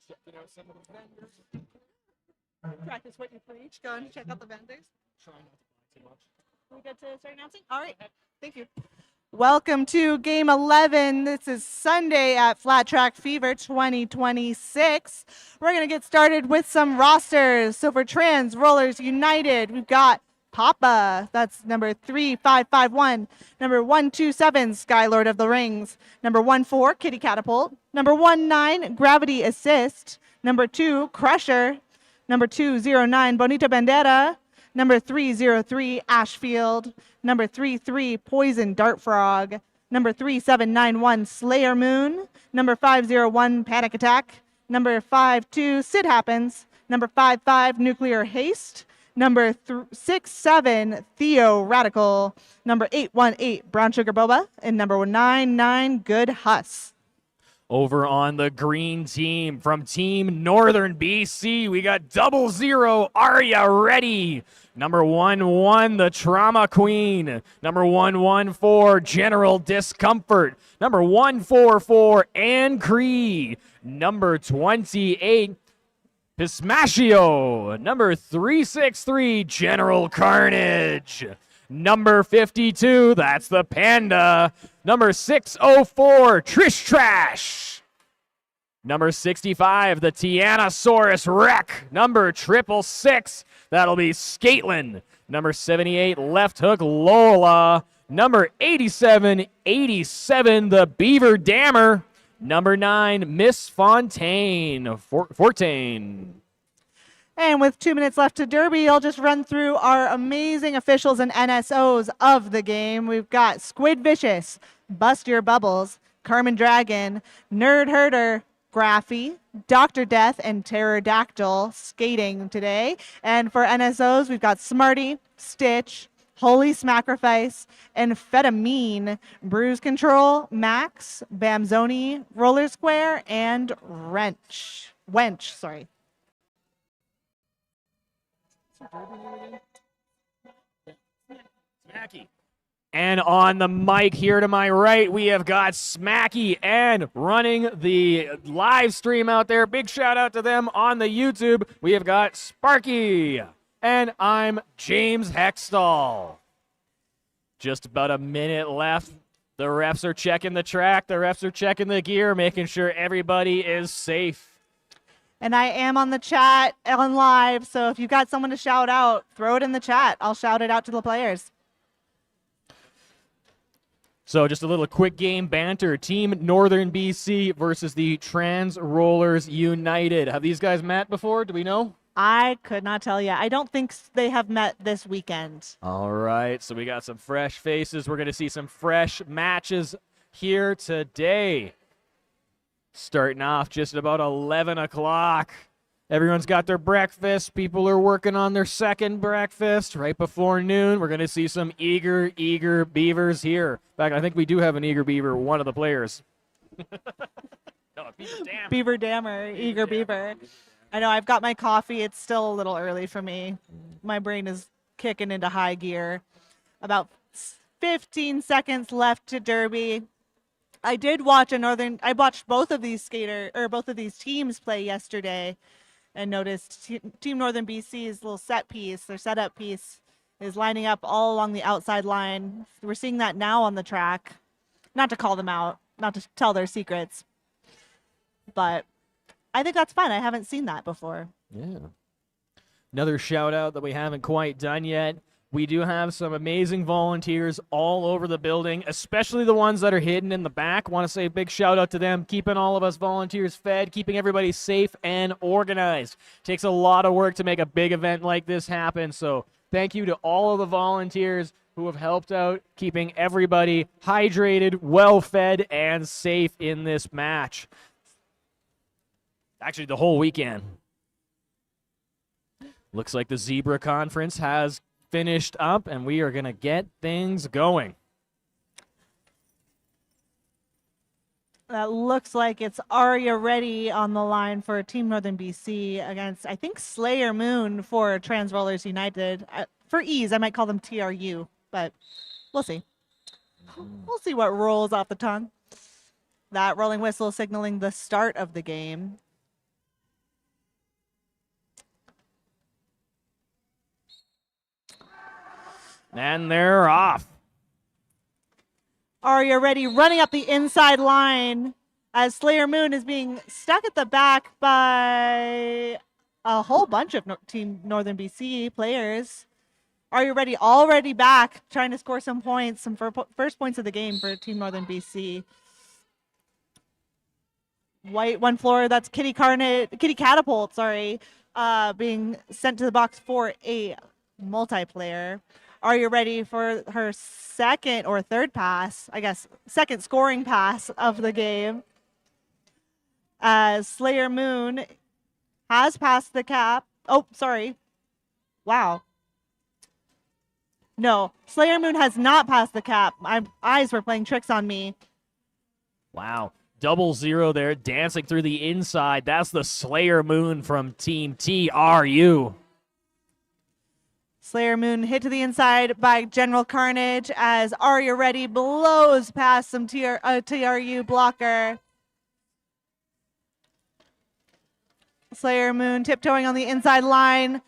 Checking out some of the vendors. Practice what you preach. Go and check out the vendors. Try not to buy too much. We good to start announcing? All right. Thank you. Welcome to Game 11. This is Sunday at Flat Track Fever 2026. We're going to get started with some rosters. So for Trans Rollers United, we've got Papa, that's number 3551. Number 127, Skylord of the Rings. Number 14, Kitty Catapult. Number 19, Gravity Assist. Number 2, Crusher. Number 209, Bonita Bandera. Number 303, Ashfield. Number 33, Poison Dart Frog. Number 3791, Slayer Moon. Number 501, Panic Attack. Number 52, Sid Happens. Number 55, Nuclear Haste. Number 67, Theo Radical. Number 818, Brown Sugar Boba. And number 99, Good Huss. Over on the green team from Team Northern BC, we got 00, Are Ya Ready? Number 11, the Trauma Queen. Number 114, General Discomfort. Number 144, Ann Cree. Number 28, Pismachio. Number 363, General Carnage. Number 52, that's the Panda. Number 604, Trish Trash. Number 65, the Tyrannosaurus Wreck. Number 666, that'll be Skatelin. Number 78, Left Hook Lola. Number 87, the Beaver Dammer. Number 9, Miss Fontaine. Fortain. And with 2 minutes left to Derby, I'll just run through our amazing officials and NSOs of the game. We've got Squid Vicious, Bust Your Bubbles, Carmen Dragon, Nerd Herder, Graffy, Dr. Death, and Pterodactyl skating today. And for NSOs, we've got Smarty, Stitch, Holy Smacrifice, Amphetamine, Bruise Control, Max, Bamzoni, Roller Square, and Wench, sorry. Smacky. And on the mic here to my right, we have got Smacky, and running the live stream out there. Big shout out to them on the YouTube. We have got Sparky, and I'm James Hextall. Just about a minute left. The refs are checking the track. The refs are checking the gear, making sure everybody is safe. And I am on the chat on live, so if you've got someone to shout out, throw it in the chat. I'll shout it out to the players. So just a little quick game banter. Team Northern BC versus the Trans Rollers United. Have these guys met before? Do we know? I could not tell you. I don't think they have met this weekend. All right, so we got some fresh faces. We're going to see some fresh matches here today. Starting off just about 11 o'clock. Everyone's got their breakfast. People are working on their second breakfast right before noon. We're going to see some eager beavers here. In fact, I think we do have an eager beaver, one of the players. No, Beaver Dammer, eager beaver. I know, I've got my coffee. It's still a little early for me. My brain is kicking into high gear. About 15 seconds left to Derby. I did watch I watched both of these teams play yesterday, and noticed Team Northern BC's little their setup piece is lining up all along the outside line. We're seeing that now on the track. Not to call them out, not to tell their secrets, but I think that's fun. I haven't seen that before. Yeah. Another shout out that we haven't quite done yet. We do have some amazing volunteers all over the building, especially the ones that are hidden in the back. Want to say a big shout out to them, keeping all of us volunteers fed, keeping everybody safe and organized. Takes a lot of work to make a big event like this happen. So thank you to all of the volunteers who have helped out, keeping everybody hydrated, well-fed, and safe in this match. Actually, the whole weekend. Looks like the Zebra Conference has finished up, and we are going to get things going. That looks like it's Are Ya Ready on the line for Team Northern BC against, I think, Slayer Moon for Trans Rollers United. For ease, I might call them TRU, but we'll see. We'll see what rolls off the tongue. That rolling whistle signaling the start of the game. And they're off. Are you ready? Running up the inside line as Slayer Moon is being stuck at the back by a whole bunch of Team Northern BC players. Are you ready? Already back, trying to score some points, some first points of the game for Team Northern BC. White one floor, that's Kitty Catapult, sorry, being sent to the box for a multiplayer. Are you ready for her second or third pass? I guess second scoring pass of the game. As Slayer Moon has passed the cap. Oh, sorry. Wow. No, Slayer Moon has not passed the cap. My eyes were playing tricks on me. Wow. 0-0 there, dancing through the inside. That's the Slayer Moon from Team TRU. Slayer Moon hit to the inside by General Carnage as Are You Ready blows past some TRU blocker. Slayer Moon tiptoeing on the inside line.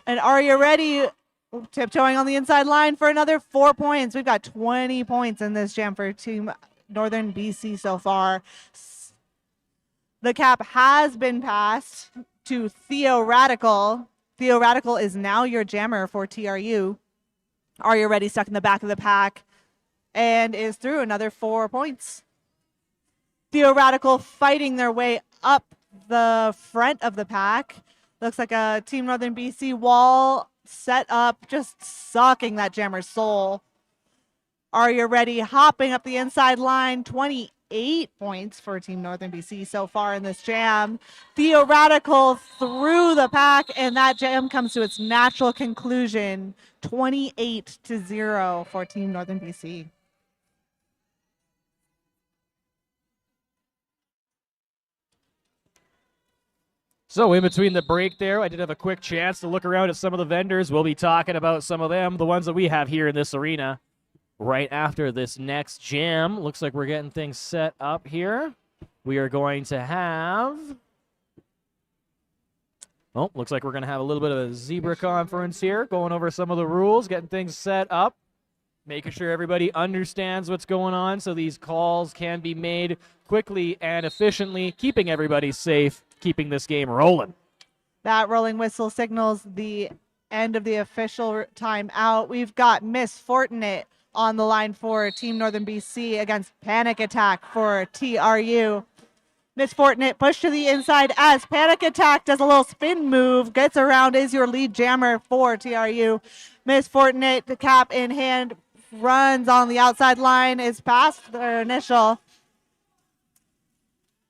And Are You Ready tiptoeing on the inside line for another 4 points. We've got 20 points in this jam for Team Northern BC so far. The cap has been passed to Theo Radical. Theo Radical is now your jammer for TRU. Are You Ready stuck in the back of the pack and is through another 4 points. Theo Radical fighting their way up the front of the pack. Looks like a Team Northern BC wall set up, just sucking that jammer's soul. Are You Ready hopping up the inside line, 28 points for Team Northern BC so far in this jam. Theo Radical through the pack, and that jam comes to its natural conclusion, 28-0 for Team Northern BC. So in between the break there, I did have a quick chance to look around at some of the vendors. We'll be talking about some of them, the ones that we have here in this arena. Right after this next jam, looks like we're getting things set up here. We are going to have... Oh, looks like we're going to have a little bit of a zebra conference here, going over some of the rules, getting things set up, making sure everybody understands what's going on so these calls can be made quickly and efficiently, keeping everybody safe, keeping this game rolling. That rolling whistle signals the end of the official timeout. We've got Miss Fortinet on the line for Team Northern BC against Panic Attack for TRU. Miss Fortinet pushed to the inside as Panic Attack does a little spin move, gets around, is your lead jammer for TRU. Miss Fortinet, the cap in hand, runs on the outside line, is past their initial.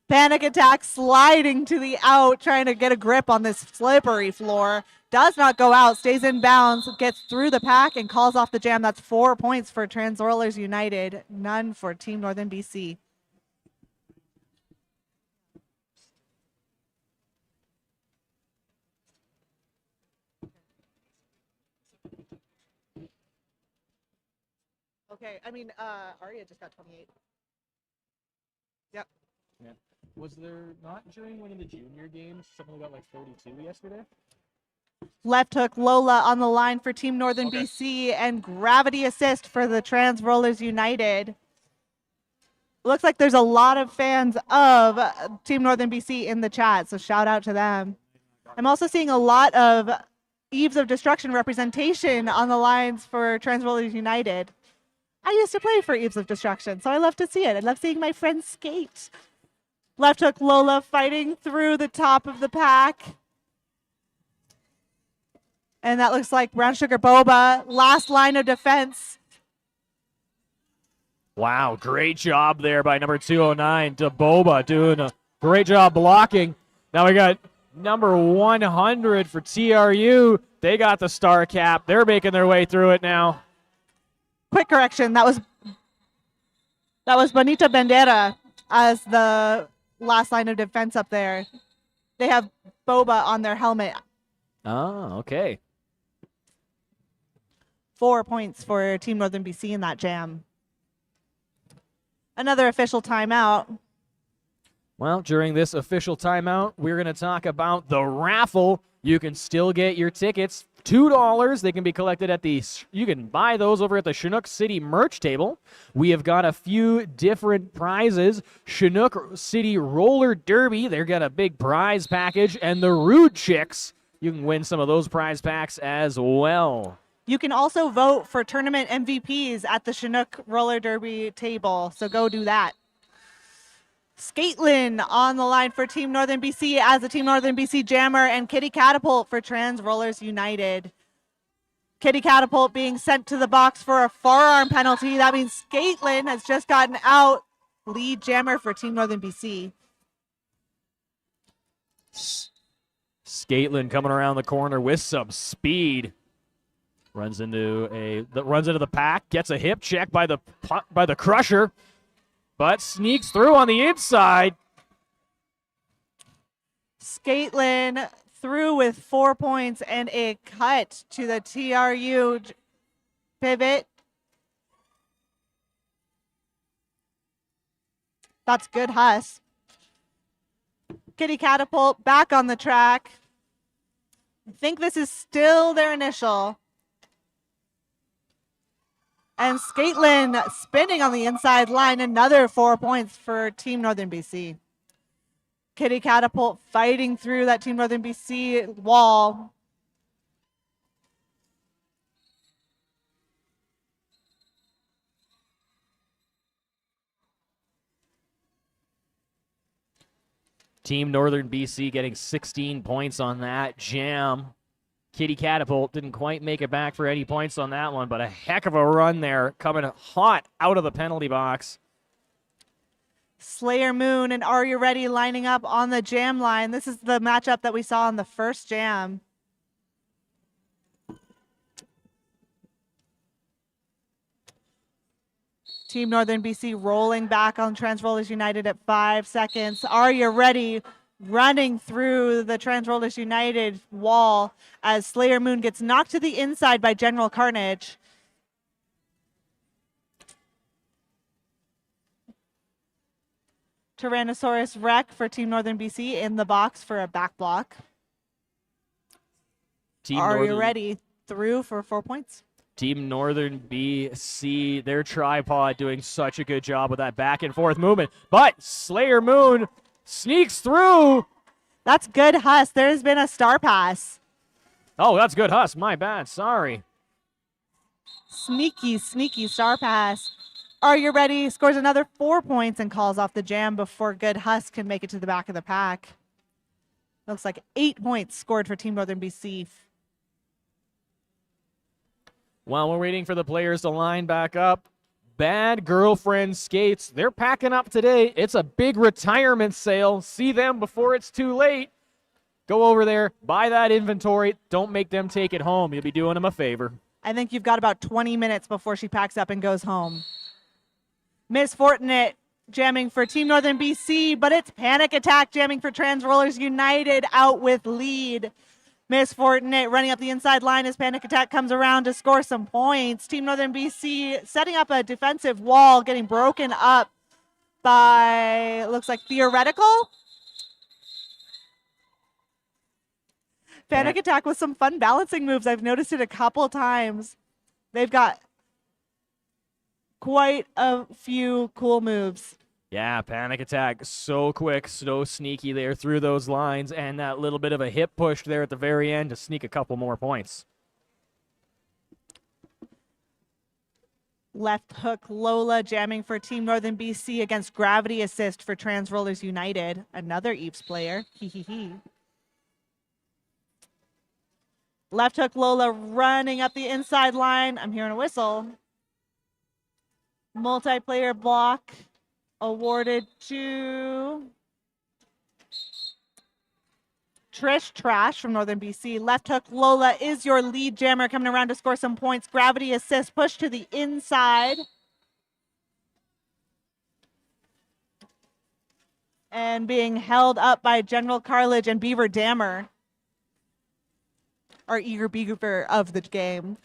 Panic Attack sliding to the out, trying to get a grip on this slippery floor. Does not go out, stays in bounds, gets through the pack, and calls off the jam. That's 4 points for Trans Rollers United, none for Team Northern BC. Okay, I mean, Arya just got 28. Yep. Yeah. Was there not during one of the junior games someone got like 32 yesterday? Left hook Lola on the line for Team Northern BC and gravity assist for the Trans Rollers United. Looks like there's a lot of fans of Team Northern BC in the chat, so shout out to them. I'm also seeing a lot of Eves of Destruction representation on the lines for Trans Rollers United. I used to play for Eves of Destruction, so I love to see it. I love seeing my friends skate. Left hook Lola fighting through the top of the pack. And that looks like Brown Sugar Boba, last line of defense. Wow, great job there by number 209, Boba, doing a great job blocking. Now we got number 100 for TRU. They got the star cap. They're making their way through it now. Quick correction, that was Bonita Bandera as the last line of defense up there. They have Boba on their helmet. Oh, okay. 4 points for Team Northern BC in that jam. Another official timeout. Well, during this official timeout, we're going to talk about the raffle. You can still get your tickets, $2. They can be collected at you can buy those over at the Chinook City merch table. We have got a few different prizes. Chinook City Roller Derby, they've got a big prize package. And the Rude Chicks, you can win some of those prize packs as well. You can also vote for tournament MVPs at the Chinook Roller Derby table, so go do that. Skatelyn on the line for Team Northern BC as a Team Northern BC jammer, and Kitty Catapult for Trans Rollers United. Kitty Catapult being sent to the box for a forearm penalty. That means Skatelyn has just gotten out. Lead jammer for Team Northern BC. Skatelyn coming around the corner with some speed. Runs into the pack, gets a hip check by the Crusher, but sneaks through on the inside. Skatelyn through with 4 points and a cut to the TRU pivot. That's good, Huss. Kitty Catapult back on the track. I think this is still their initial. And Skatelyn spinning on the inside line, another 4 points for Team Northern BC. Kitty Catapult fighting through that Team Northern BC wall. Team Northern BC getting 16 points on that jam. Kitty Catapult didn't quite make it back for any points on that one, but a heck of a run there, coming hot out of the penalty box. Slayer Moon and Are You Ready lining up on the jam line. This is the matchup that we saw in the first jam. Team Northern BC rolling back on Trans Rollers United at 5 seconds. Are You Ready running through the Trans Rollers United wall as Slayer Moon gets knocked to the inside by General Carnage. Tyrannosaurus Wreck for Team Northern BC in the box for a back block. Are You Ready through for 4 points. Team Northern BC, their tripod doing such a good job with that back and forth movement. But Slayer Moon sneaks through. That's good, Huss. There's been a star pass. Oh, that's good, Huss. My bad. Sorry. Sneaky, sneaky star pass. Are You Ready? Scores another 4 points and calls off the jam before Good Huss can make it to the back of the pack. Looks like 8 points scored for Team Northern BC. While we're waiting for the players to line back up, Bad Girlfriend Skates, they're packing up today. It's a big retirement sale. See them before it's too late. Go over there, buy that inventory. Don't make them take it home. You'll be doing them a favor. I think you've got about 20 minutes before she packs up and goes home. Miss Fortinet jamming for Team Northern BC, but it's Panic Attack jamming for Trans Rollers United out with lead. Miss Fortinet running up the inside line as Panic Attack comes around to score some points. Team Northern BC setting up a defensive wall, getting broken up by, looks like Theoretical. Panic Attack with some fun balancing moves. I've noticed it a couple times. They've got quite a few cool moves. Yeah, Panic Attack, so quick, so sneaky there through those lines, and that little bit of a hip push there at the very end to sneak a couple more points. Left hook Lola jamming for Team Northern BC against Gravity Assist for Trans Rollers United. Another Eeps player. Left hook Lola running up the inside line. I'm hearing a whistle. Multiplayer block awarded to Trish Trash from Northern BC. Left hook Lola is your lead jammer coming around to score some points. Gravity assist, push to the inside. And being held up by General Cartilage and Beaver Dammer. Our eager beaver of the game.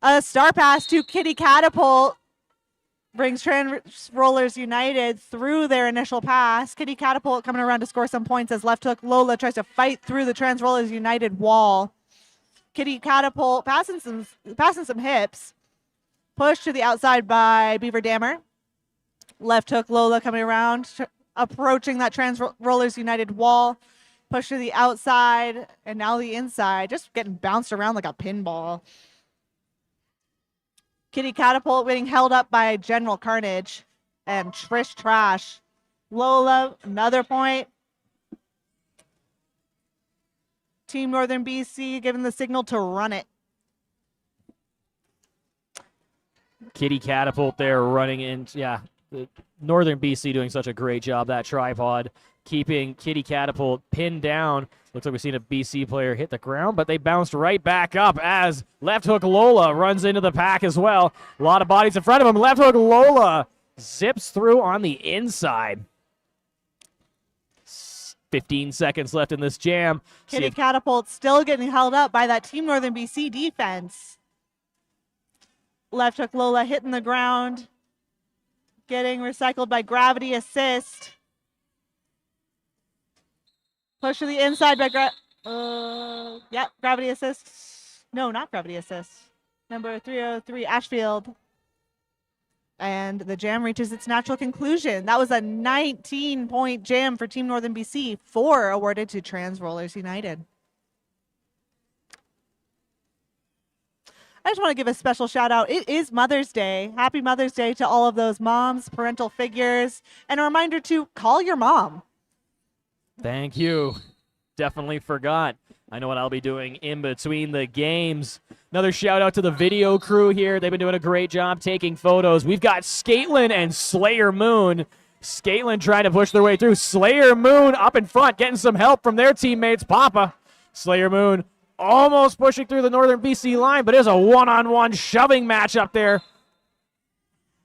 A star pass to Kitty Catapult. brings Trans Rollers United through their initial pass. Kitty Catapult coming around to score some points as left hook Lola tries to fight through the Trans Rollers United wall. Kitty Catapult passing some hips. Push to the outside by Beaver Dammer. Left hook Lola coming around, approaching that Trans Rollers United wall. Push to the outside and now the inside, just getting bounced around like a pinball. Kitty Catapult being held up by General Carnage and Trish Trash. Lola, another point. Team Northern BC giving the signal to run it. Kitty Catapult there running in. Yeah, the Northern BC doing such a great job. That tripod keeping Kitty Catapult pinned down. Looks like we've seen a BC player hit the ground, but they bounced right back up as left hook Lola runs into the pack as well. A lot of bodies in front of him. Left hook Lola zips through on the inside. 15 seconds left in this jam. Kitty Catapult still getting held up by that Team Northern BC defense. Left hook Lola hitting the ground. Getting recycled by Gravity Assist. Push to the inside by Gravity Assist. No, not Gravity Assist. Number 303, Ashfield. And the jam reaches its natural conclusion. That was a 19-point jam for Team Northern BC. 4 awarded to Trans Rollers United. I just want to give a special shout out. It is Mother's Day. Happy Mother's Day to all of those moms, parental figures, and a reminder to call your mom. Thank you. Definitely forgot. I know what I'll be doing in between the games. Another shout out to the video crew here. They've been doing a great job taking photos. We've got Scaitlin and Slayer Moon. Scaitlin trying to push their way through. Slayer Moon up in front, getting some help from their teammates, Papa. Slayer Moon almost pushing through the Northern BC line, but it is a one-on-one shoving match up there.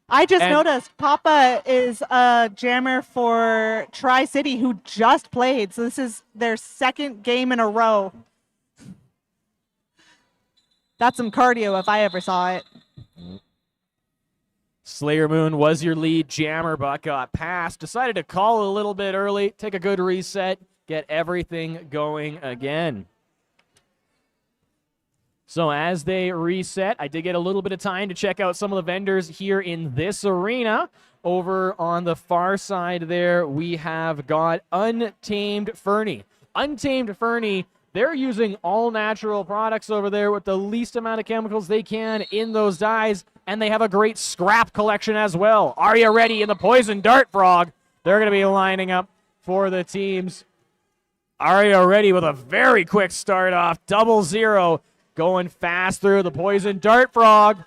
I just noticed Papa is a jammer for Tri-City who just played. So this is their second game in a row. That's some cardio if I ever saw it. Slayer Moon was your lead jammer, but got passed. Decided to call a little bit early, take a good reset, get everything going again. So as they reset, I did get a little bit of time to check out some of the vendors here in this arena. Over on the far side there, we have got Untamed Fernie. Untamed Fernie, they're using all natural products over there with the least amount of chemicals they can in those dyes, and they have a great scrap collection as well. Are you ready in the Poison Dart Frog? They're going to be lining up for the teams. Are you ready with a very quick start off? 0-0. Going fast through the Poison Dart Frog.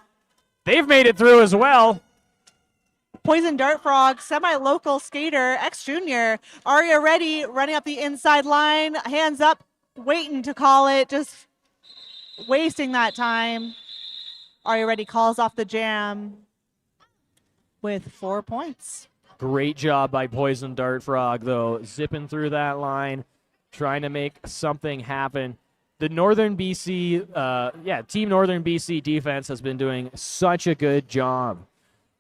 They've made it through as well. Poison Dart Frog, semi-local skater, ex-junior. Are you ready? Running up the inside line. Hands up, waiting to call it. Just wasting that time. Are you ready? Calls off the jam with 4 points. Great job by Poison Dart Frog, though. Zipping through that line, trying to make something happen. The Northern BC, Team Northern BC defense has been doing such a good job.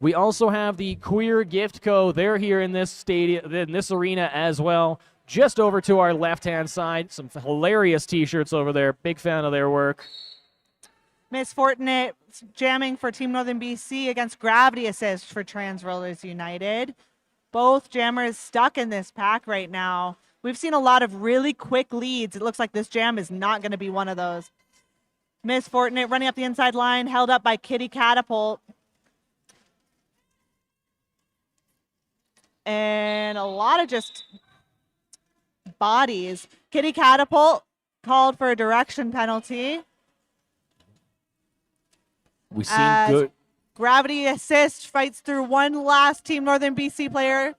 We also have the Queer Gift Co. They're here in this stadium, in this arena as well. Just over to our left-hand side, some hilarious T-shirts over there. Big fan of their work. Miss Fortinet jamming for Team Northern BC against Gravity Assist for Trans Rollers United. Both jammers stuck in this pack right now. We've seen a lot of really quick leads. It looks like this jam is not going to be one of those. Miss Fortinet running up the inside line, held up by Kitty Catapult. And a lot of just bodies. Kitty Catapult called for a direction penalty. We've seen good. Gravity Assist fights through one last Team Northern BC player.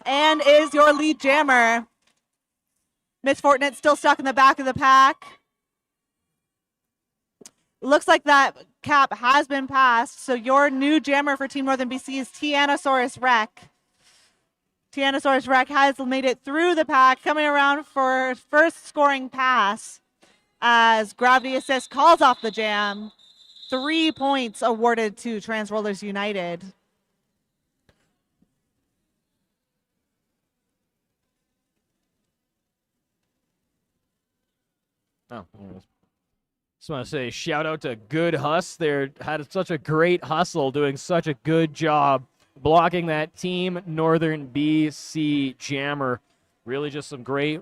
And is your lead jammer. Miss Fortinet still stuck in the back of the pack. Looks like that cap has been passed. So your new jammer for Team Northern BC is Tianosaurus Rex. Tianosaurus Rex has made it through the pack, coming around for first scoring pass as Gravity Assist calls off the jam. 3 points awarded to Trans Rollers United. Oh, there it is. Just want to say shout out to Good Huss. They had such a great hustle, doing such a good job blocking that Team Northern BC jammer. Really just some great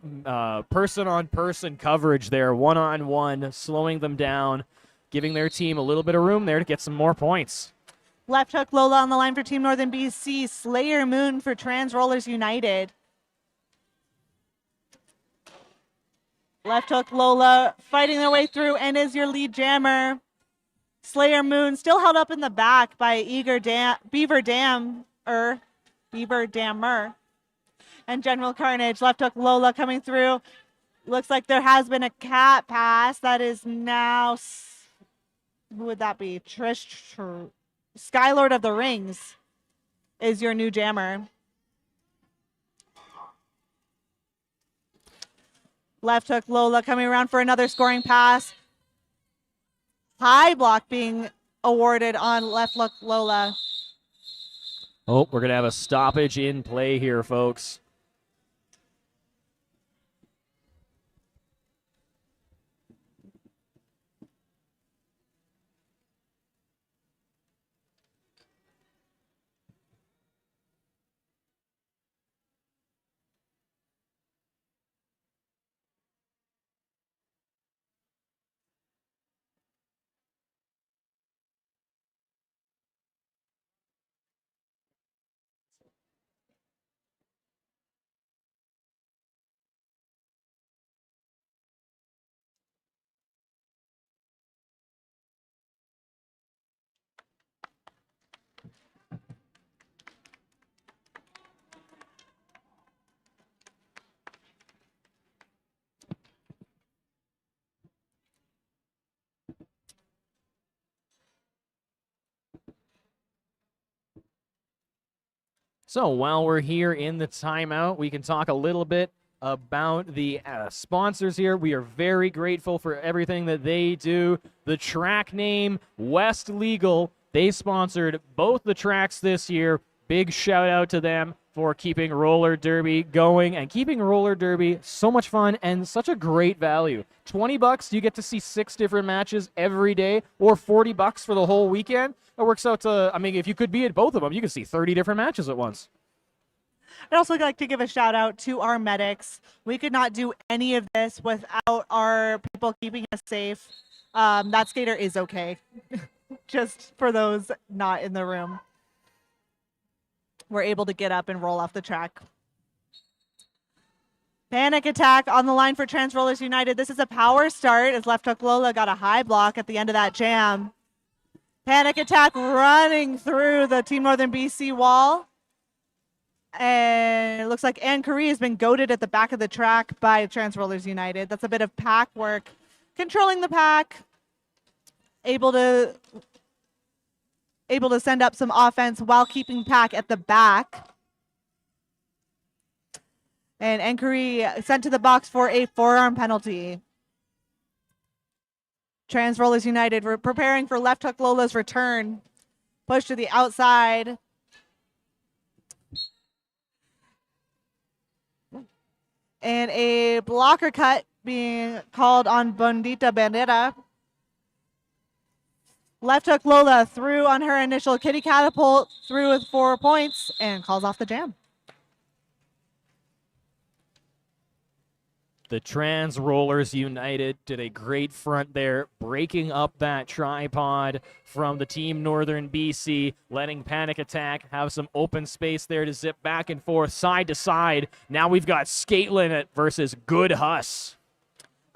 person-on-person coverage there, one-on-one, slowing them down, giving their team a little bit of room there to get some more points. Left hook Lola on the line for Team Northern BC. Slayer Moon for Trans Rollers United. Left hook Lola fighting their way through and is your lead jammer. Slayer Moon still held up in the back by Beaver Dammer and General Carnage. Left hook Lola coming through. Looks like there has been a cat pass. That is now, who would that be? Skylord of the Rings is your new jammer. Left hook Lola coming around for another scoring pass. High block being awarded on left hook Lola. Oh, we're going to have a stoppage in play here, folks. So while we're here in the timeout, we can talk a little bit about the sponsors here. We are very grateful for everything that they do. The track name, West Legal, they sponsored both the tracks this year. Big shout out to them for keeping roller derby going and keeping roller derby so much fun and such a great value. $20, you get to see 6 different matches every day, or $40 for the whole weekend. It works out to, I mean, if you could be at both of them, you could see 30 different matches at once. I'd also like to give a shout out to our medics. We could not do any of this without our people keeping us safe. That skater is okay, just for those not in the room. We're able to get up and roll off the track. Panic attack on the line for Trans Rollers United. This is a power start as left hook Lola got a high block at the end of that jam. Panic attack running through the Team Northern BC wall. And it looks like Anne Curry has been goaded at the back of the track by Trans Rollers United. That's a bit of pack work. Controlling the pack. Able to send up some offense while keeping pack at the back. And Anne Curry sent to the box for a forearm penalty. Trans Rollers United, we're preparing for left hook Lola's return. Push to the outside. And a blocker cut being called on Bondita Bandera. Left hook Lola through on her initial kitty catapult, through with 4 points, and calls off the jam. The Trans Rollers United did a great front there, breaking up that tripod from the Team Northern BC, letting Panic Attack have some open space there to zip back and forth, side to side. Now we've got Skatelin versus Good Huss.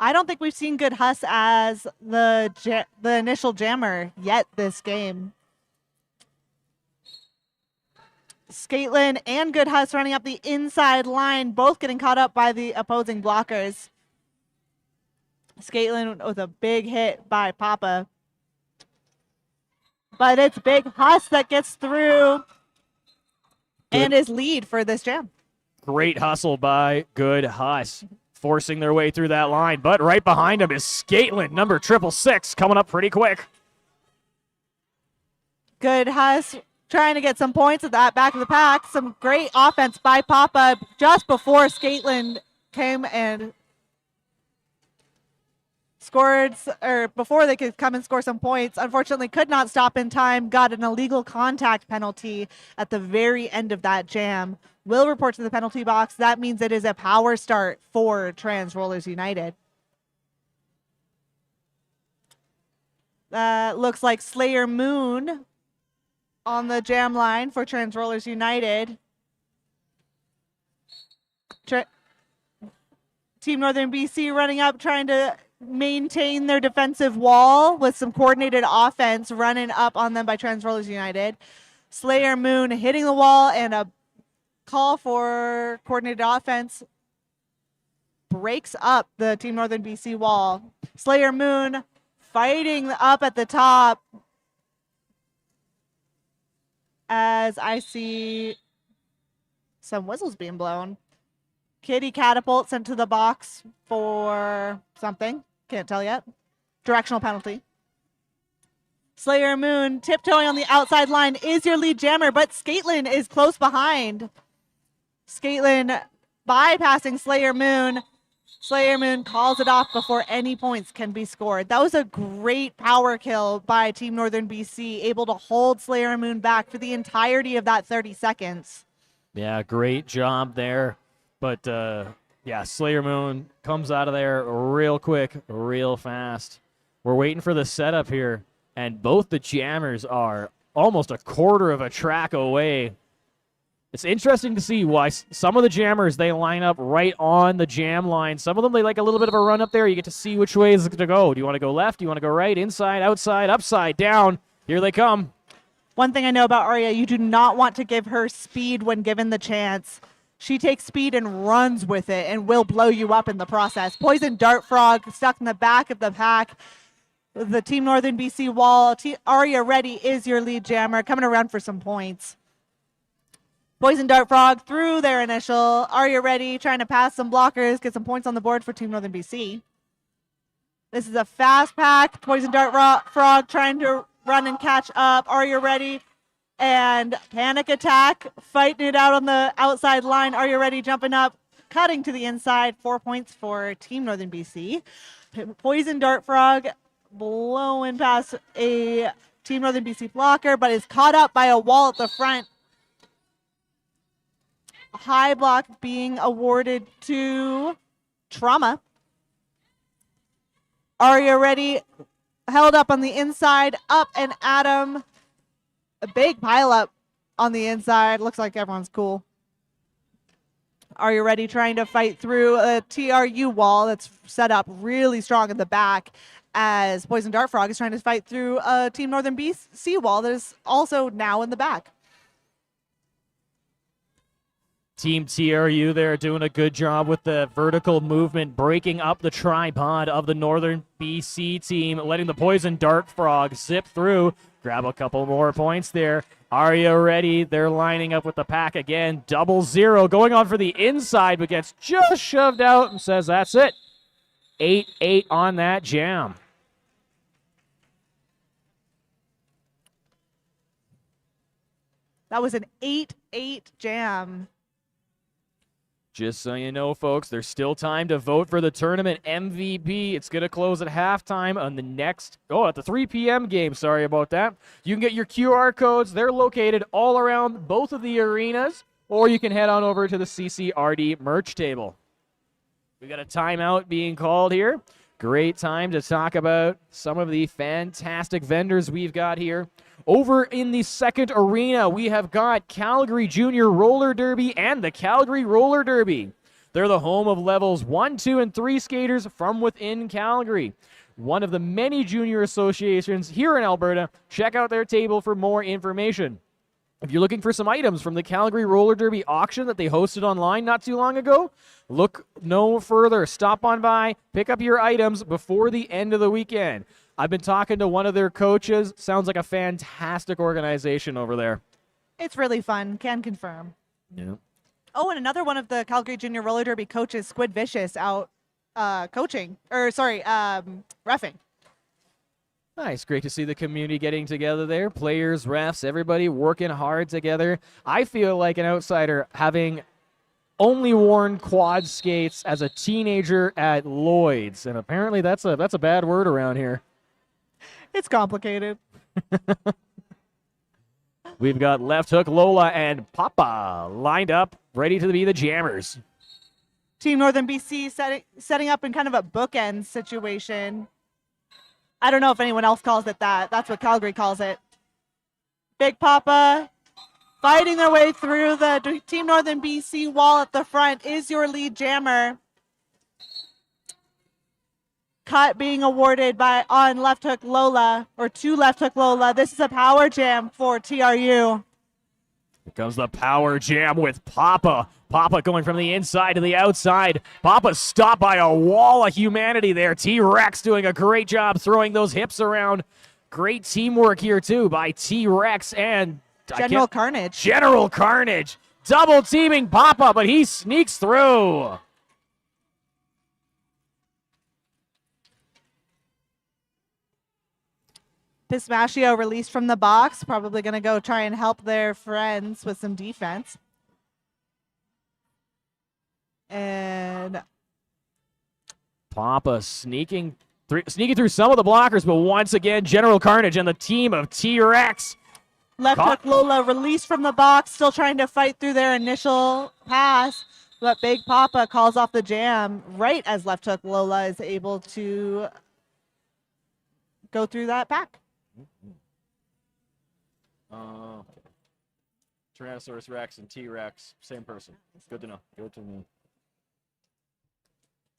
I don't think we've seen Good Huss as the initial jammer yet this game. Skatelin and Good Huss running up the inside line, both getting caught up by the opposing blockers. Skatelin with a big hit by Papa. But it's Big Huss that gets through and is lead for this jam. Great hustle by Good Huss, forcing their way through that line. But right behind him is Skatelin, number 666, coming up pretty quick. Good Huss trying to get some points at that back of the pack. Some great offense by Papa just before Skateland came and scored, or before they could come and score some points. Unfortunately, could not stop in time. Got an illegal contact penalty at the very end of that jam. Will report to the penalty box. That means it is a power start for Trans Rollers United. Looks like Slayer Moon on the jam line for Trans Rollers United. Team Northern BC running up, trying to maintain their defensive wall with some coordinated offense running up on them by Trans Rollers United. Slayer Moon hitting the wall, and a call for coordinated offense breaks up the Team Northern BC wall. Slayer Moon fighting up at the top as I see some whistles being blown. Kitty Catapult sent to the box for something. Can't tell yet. Directional penalty. Slayer Moon tiptoeing on the outside line is your lead jammer, but Skateland is close behind. Skateland bypassing Slayer Moon. Slayer Moon calls it off before any points can be scored. That was a great power kill by Team Northern BC, able to hold Slayer Moon back for the entirety of that 30 seconds. Yeah, great job there. But, yeah, Slayer Moon comes out of there real quick, real fast. We're waiting for the setup here, and both the jammers are almost a quarter of a track away. It's interesting to see why some of the jammers, they line up right on the jam line. Some of them, they like a little bit of a run up there. You get to see which way is to go. Do you want to go left? Do you want to go right? Inside, outside, upside, down. Here they come. One thing I know about Arya, you do not want to give her speed when given the chance. She takes speed and runs with it and will blow you up in the process. Poison Dart Frog stuck in the back of the pack. The Team Northern BC wall. Arya Ready is your lead jammer, coming around for some points. Poison Dart Frog through their initial. Arya Ready trying to pass some blockers, get some points on the board for Team Northern BC. This is a fast pack. Poison Dart Frog trying to run and catch up. Arya Ready and Panic Attack fighting it out on the outside line. Arya Ready jumping up, cutting to the inside. 4 points for Team Northern BC. Poison Dart Frog blowing past a Team Northern BC blocker, but is caught up by a wall at the front. High block being awarded to Trauma. Arya Ready held up on the inside, up and Adam. A big pile up on the inside. Looks like everyone's cool. Arya Ready trying to fight through a TRU wall that's set up really strong in the back, as Poison Dart Frog is trying to fight through a Team Northern BC wall that is also now in the back. Team TRU there doing a good job with the vertical movement, breaking up the tripod of the Northern BC team, letting the Poison Dart Frog zip through, grab a couple more points there. Arya Ready, they're lining up with the pack again. 0-0 going on for the inside, but gets just shoved out and says that's it. 8-8 on that jam. That was an 8-8 jam. Just so you know, folks, there's still time to vote for the tournament MVP. It's going to close at halftime on the at the 3 p.m. game. Sorry about that. You can get your QR codes. They're located all around both of the arenas, or you can head on over to the CCRD merch table. We got a timeout being called here. Great time to talk about some of the fantastic vendors we've got here. Over in the second arena, we have got Calgary Junior Roller Derby and the Calgary Roller Derby. They're the home of levels 1, 2, and 3 skaters from within Calgary. One of the many junior associations here in Alberta. Check out their table for more information. If you're looking for some items from the Calgary Roller Derby auction that they hosted online not too long ago, look no further. Stop on by, pick up your items before the end of the weekend. I've been talking to one of their coaches. Sounds like a fantastic organization over there. It's really fun. Can confirm. Yeah. Oh, and another one of the Calgary Junior Roller Derby coaches, Squid Vicious, out reffing. Nice. Great to see the community getting together there. Players, refs, everybody working hard together. I feel like an outsider having only worn quad skates as a teenager at Lloyd's, and apparently that's a bad word around here. It's complicated. We've got Left Hook Lola and Papa lined up, ready to be the jammers. Team Northern BC setting up in kind of a bookend situation. I don't know if anyone else calls it that. That's what Calgary calls it. Big Papa fighting their way through the Team Northern BC wall at the front is your lead jammer. Cut being awarded on Left Hook Lola, or to Left Hook Lola. This is a power jam for TRU. Here comes the power jam with Papa. Papa going from the inside to the outside. Papa stopped by a wall of humanity there. T-Rex doing a great job throwing those hips around. Great teamwork here, too, by T-Rex and General Carnage. General Carnage. Double teaming Papa, but he sneaks through. Pismachio released from the box. Probably going to go try and help their friends with some defense. And Papa sneaking through some of the blockers, but once again, General Carnage and the team of T-Rex. Left Hook Lola released from the box, still trying to fight through their initial pass, but Big Papa calls off the jam right as Left Hook Lola is able to go through that pack. Tyrannosaurus Rex and T-Rex, same person. Good to know. Good to know.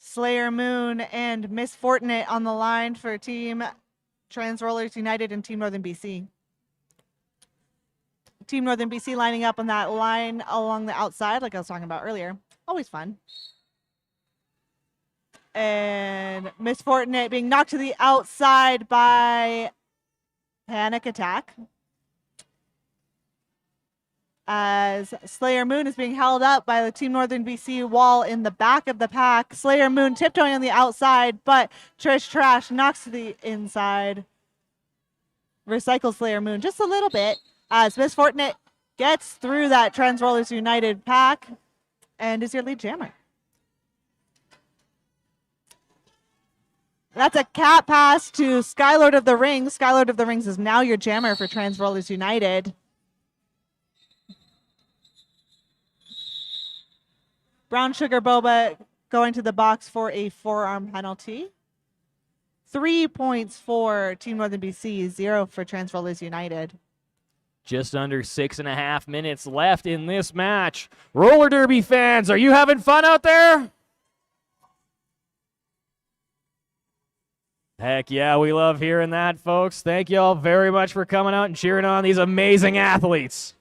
Slayer Moon and Miss Fortinet on the line for Team Trans Rollers United and Team Northern BC. Team Northern BC lining up on that line along the outside, like I was talking about earlier. Always fun. And Miss Fortinet being knocked to the outside by Panic Attack. As Slayer Moon is being held up by the Team Northern BC wall in the back of the pack. Slayer Moon tiptoeing on the outside, but Trish Trash knocks to the inside. Recycle Slayer Moon just a little bit as Miss Fortinet gets through that Trans Rollers United pack and is your lead jammer. That's a cat pass to Skylord of the Rings. Skylord of the Rings is now your jammer for Trans Rollers United. Brown Sugar Boba going to the box for a forearm penalty. 3 points for Team Northern BC, 0 for Trans Rollers United. Just under 6.5 minutes left in this match. Roller derby fans, are you having fun out there? Heck yeah, we love hearing that, folks. Thank you all very much for coming out and cheering on these amazing athletes.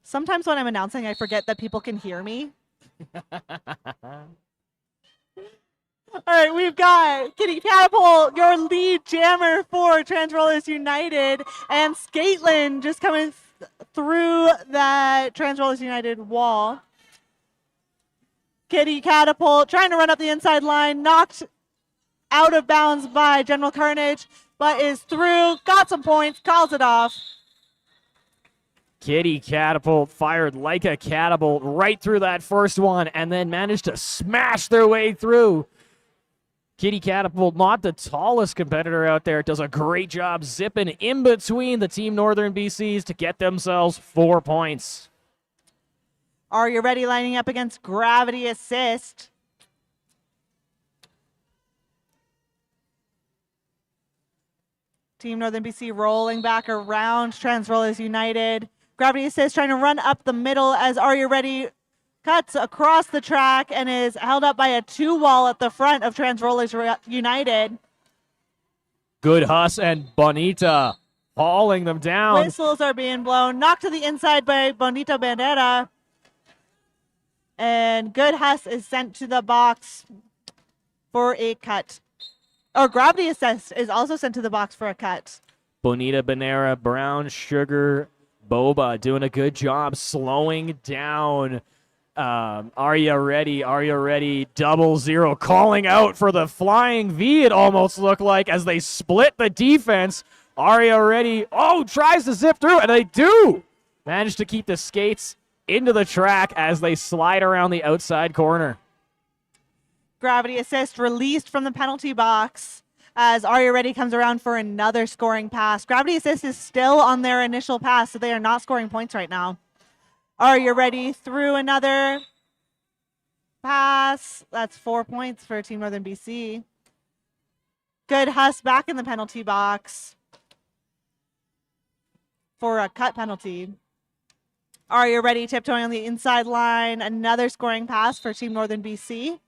Sometimes when I'm announcing, I forget that people can hear me. All right, we've got Kitty Catapult, your lead jammer for Trans Rollers United, and Skatelyn just coming through that Trans Rollers United wall. Kitty Catapult trying to run up the inside line, knocked out of bounds by General Carnage, but is through, got some points, calls it off. Kitty Catapult fired like a catapult right through that first one and then managed to smash their way through. Kitty Catapult, not the tallest competitor out there, does a great job zipping in between the Team Northern BCs to get themselves 4 points. Are you ready lining up against Gravity Assist? Team Northern BC rolling back around Trans Rollers United. Gravity Assist trying to run up the middle as Are You Ready cuts across the track and is held up by a 2-wall at the front of Trans Rollers United. Good Huss and Bonita hauling them down. Whistles are being blown. Knocked to the inside by Bonita Bandera. And Good Huss is sent to the box for a cut. Oh, Gravity Assist is also sent to the box for a cut. Bonita Bandera, Brown Sugar Boba doing a good job slowing down Are you ready? Are you ready? 0-0 calling out for the flying V, it almost looked like, as they split the defense. Are you ready? Oh, tries to zip through, and they do. Managed to keep the skates into the track as they slide around the outside corner. Gravity assist released from the penalty box as Are You Ready comes around for another scoring pass. Gravity assist is still on their initial pass, so they are not scoring points right now. Are You Ready through another pass? That's 4 points for Team Northern BC. Good Huss back in the penalty box for a cut penalty. Are You Ready tiptoeing on the inside line? Another scoring pass for Team Northern BC.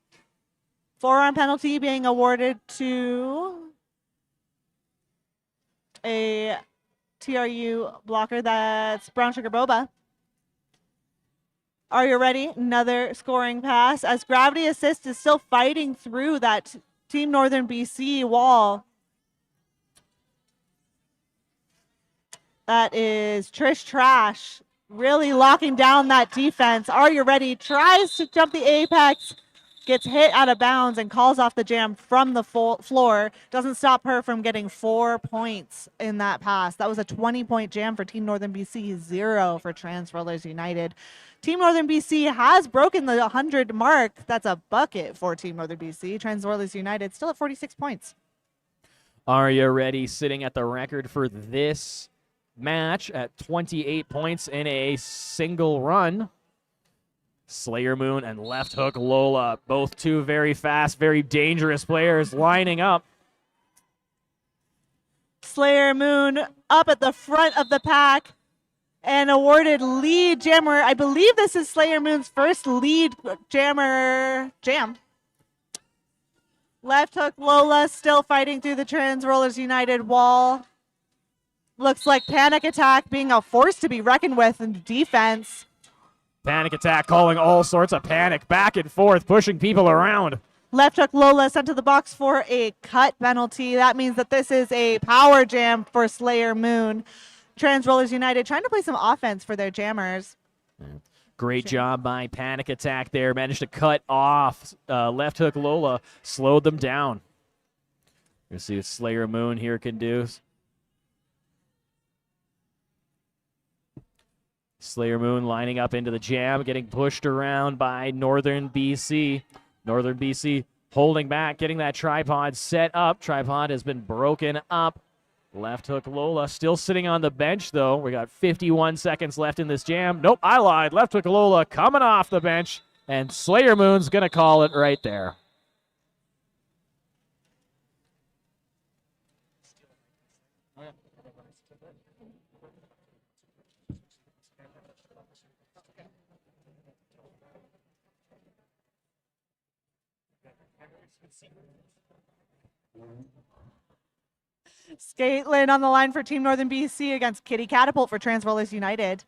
Forearm penalty being awarded to a TRU blocker. That's Brown Sugar Boba. Are You Ready? Another scoring pass as Gravity Assist is still fighting through that Team Northern BC wall. That is Trish Trash really locking down that defense. Are You Ready? Tries to jump the apex, gets hit out of bounds and calls off the jam from the floor. Doesn't stop her from getting 4 points in that pass. That was a 20-point jam for Team Northern BC, 0 for Trans Rollers United. Team Northern BC has broken the 100 mark. That's a bucket for Team Northern BC. Trans Rollers United still at 46 points. Are You Ready? Sitting at the record for this match at 28 points in a single run. Slayer Moon and Left Hook Lola, both two very fast, very dangerous players lining up. Slayer Moon up at the front of the pack and awarded lead jammer. I believe this is Slayer Moon's first lead jammer jam. Left Hook Lola still fighting through the Trans Rollers United wall. Looks like Panic Attack being a force to be reckoned with in defense. Panic Attack calling all sorts of panic back and forth, pushing people around. Left Hook Lola sent to the box for a cut penalty. That means that this is a power jam for Slayer Moon. Trans Rollers United trying to play some offense for their jammers. Great job by Panic Attack there. Managed to cut off Left Hook Lola, slowed them down. We'll see what Slayer Moon here can do. Slayer Moon lining up into the jam, getting pushed around by Northern BC. Northern BC holding back, getting that tripod set up. Tripod has been broken up. Left Hook Lola still sitting on the bench, though. We got 51 seconds left in this jam. Nope, I lied. Left Hook Lola coming off the bench, and Slayer Moon's going to call it right there. Skatelin on the line for Team Northern BC against Kitty Catapult for Trans Rollers United.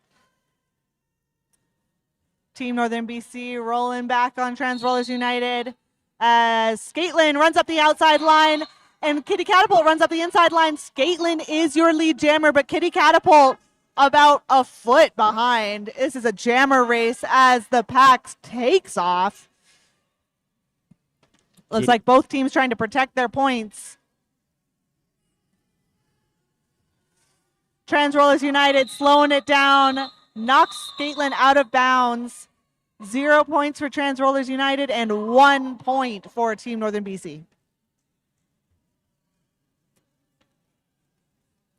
Team Northern BC rolling back on Trans Rollers United as Skatelin runs up the outside line and Kitty Catapult runs up the inside line. Skatelin is your lead jammer, but Kitty Catapult about a foot behind. This is a jammer race as the pack takes off. Looks like both teams trying to protect their points. Trans Rollers United slowing it down, knocks Skatelin out of bounds. 0 points for Trans Rollers United and 1 point for Team Northern BC.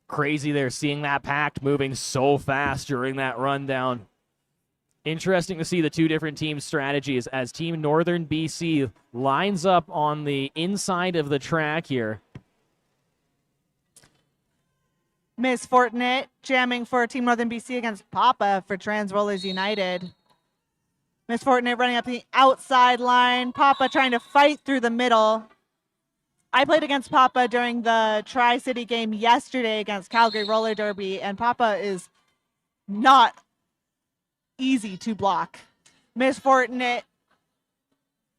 Crazy there, seeing that pack moving so fast during that rundown. Interesting to see the two different team strategies as Team Northern BC lines up on the inside of the track here. Miss Fortinet jamming for Team Northern BC against Papa for Trans Rollers United. Miss Fortinet running up the outside line. Papa trying to fight through the middle. I played against Papa during the Tri-City game yesterday against Calgary Roller Derby, and Papa is not easy to block. Miss Fortinet,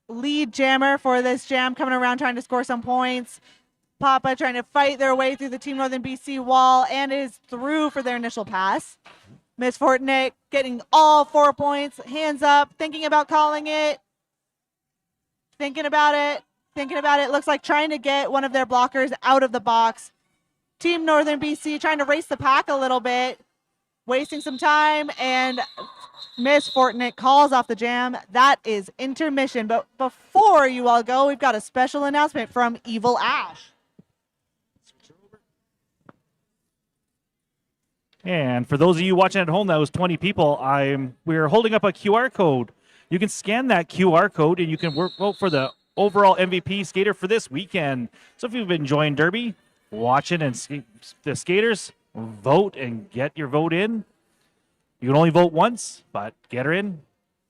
lead jammer for this jam, coming around trying to score some points. Papa trying to fight their way through the Team Northern BC wall and is through for their initial pass. Miss Fortnite getting all 4 points. Hands up, thinking about calling it. Thinking about it. Thinking about it. Looks like trying to get one of their blockers out of the box. Team Northern BC trying to race the pack a little bit. Wasting some time, and Miss Fortnite calls off the jam. That is intermission. But before you all go, we've got a special announcement from Evil Ash. And for those of you watching at home, that was 20 people. We're holding up a QR code. You can scan that QR code and you can vote for the overall MVP skater for this weekend. So if you've been enjoying Derby, watching and the skaters, vote and get your vote in. You can only vote once, but get her in.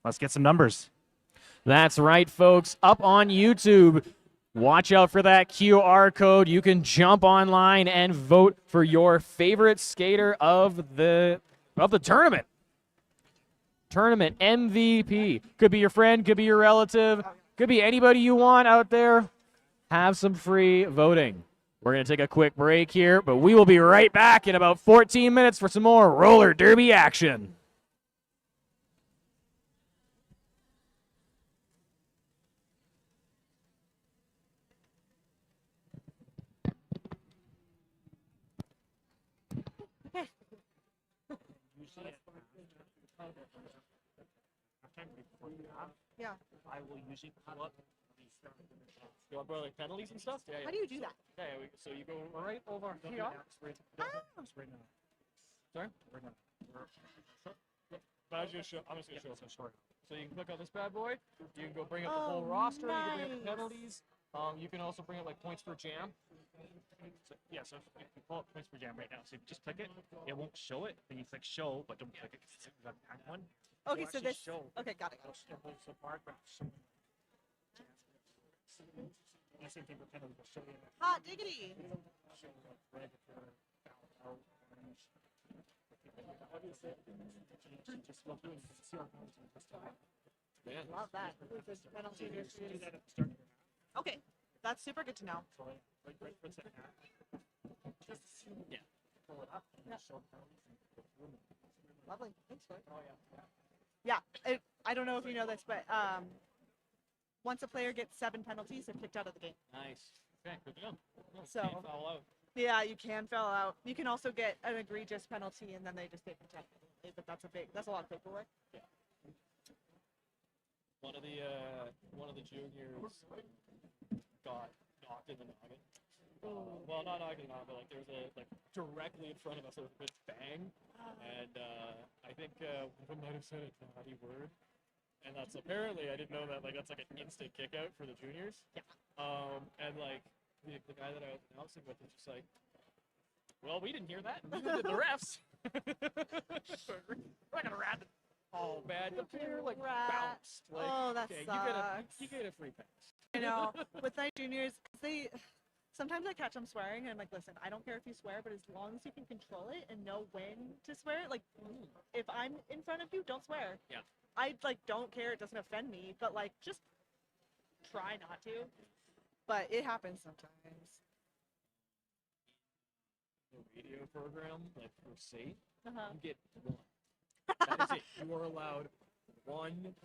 Let's get some numbers. That's right, folks. Up on YouTube. Watch out for that QR code. You can jump online and vote for your favorite skater of the tournament. Tournament MVP. Could be your friend, could be your relative, could be anybody you want out there. Have some free voting. We're going to take a quick break here, but we will be right back in about 14 minutes for some more roller derby action. Yeah. I will usually pull up you want like penalties and stuff? Yeah, How do you do that? Yeah, so you go right over here. Sorry? Right now. But I'm just gonna show some short. So you can click on this bad boy. You can go bring up the whole roster. You can bring up the penalties. You can also bring up like points per jam. So, yeah, so if you pull up points per jam right now, so if you just click it, it won't show it. Then you click show, but don't click it because it's that pack one. Okay, so this. Okay, got it. Hot diggity. Love that. Okay, that's super good to know. Yeah. Lovely. Thanks, Floyd. Yeah, I don't know if you know this, but once a player gets 7 penalties, they're kicked out of the game. Nice. Okay, good to know. So, Can't foul out. yeah, you can foul out. You can also get an egregious penalty, and then they just take the check. But that's a lot of paperwork. Yeah. One of the juniors got knocked in the noggin. Well, not knocked in the noggin, but like there was directly in front of us, there was a big bang, and I think one might have said a naughty word. And that's apparently, I didn't know that, like, that's like an instant kick out for the juniors. Yeah. And like, the guy that I was announcing with was just like, well, we didn't hear that. Neither did the refs. We're not gonna rat it. Oh, bad. The player, like, bounced. Like, Oh, that okay, sucks. you get a free pass. I know. With my juniors, sometimes I catch them swearing, and I'm like, listen, I don't care if you swear, but as long as you can control it and know when to swear, like, if I'm in front of you, don't swear. Yeah. I don't care. It doesn't offend me, but like just try not to. But it happens sometimes. The radio program, like for SATE, Uh-huh. you get 1. That is it. You are allowed 1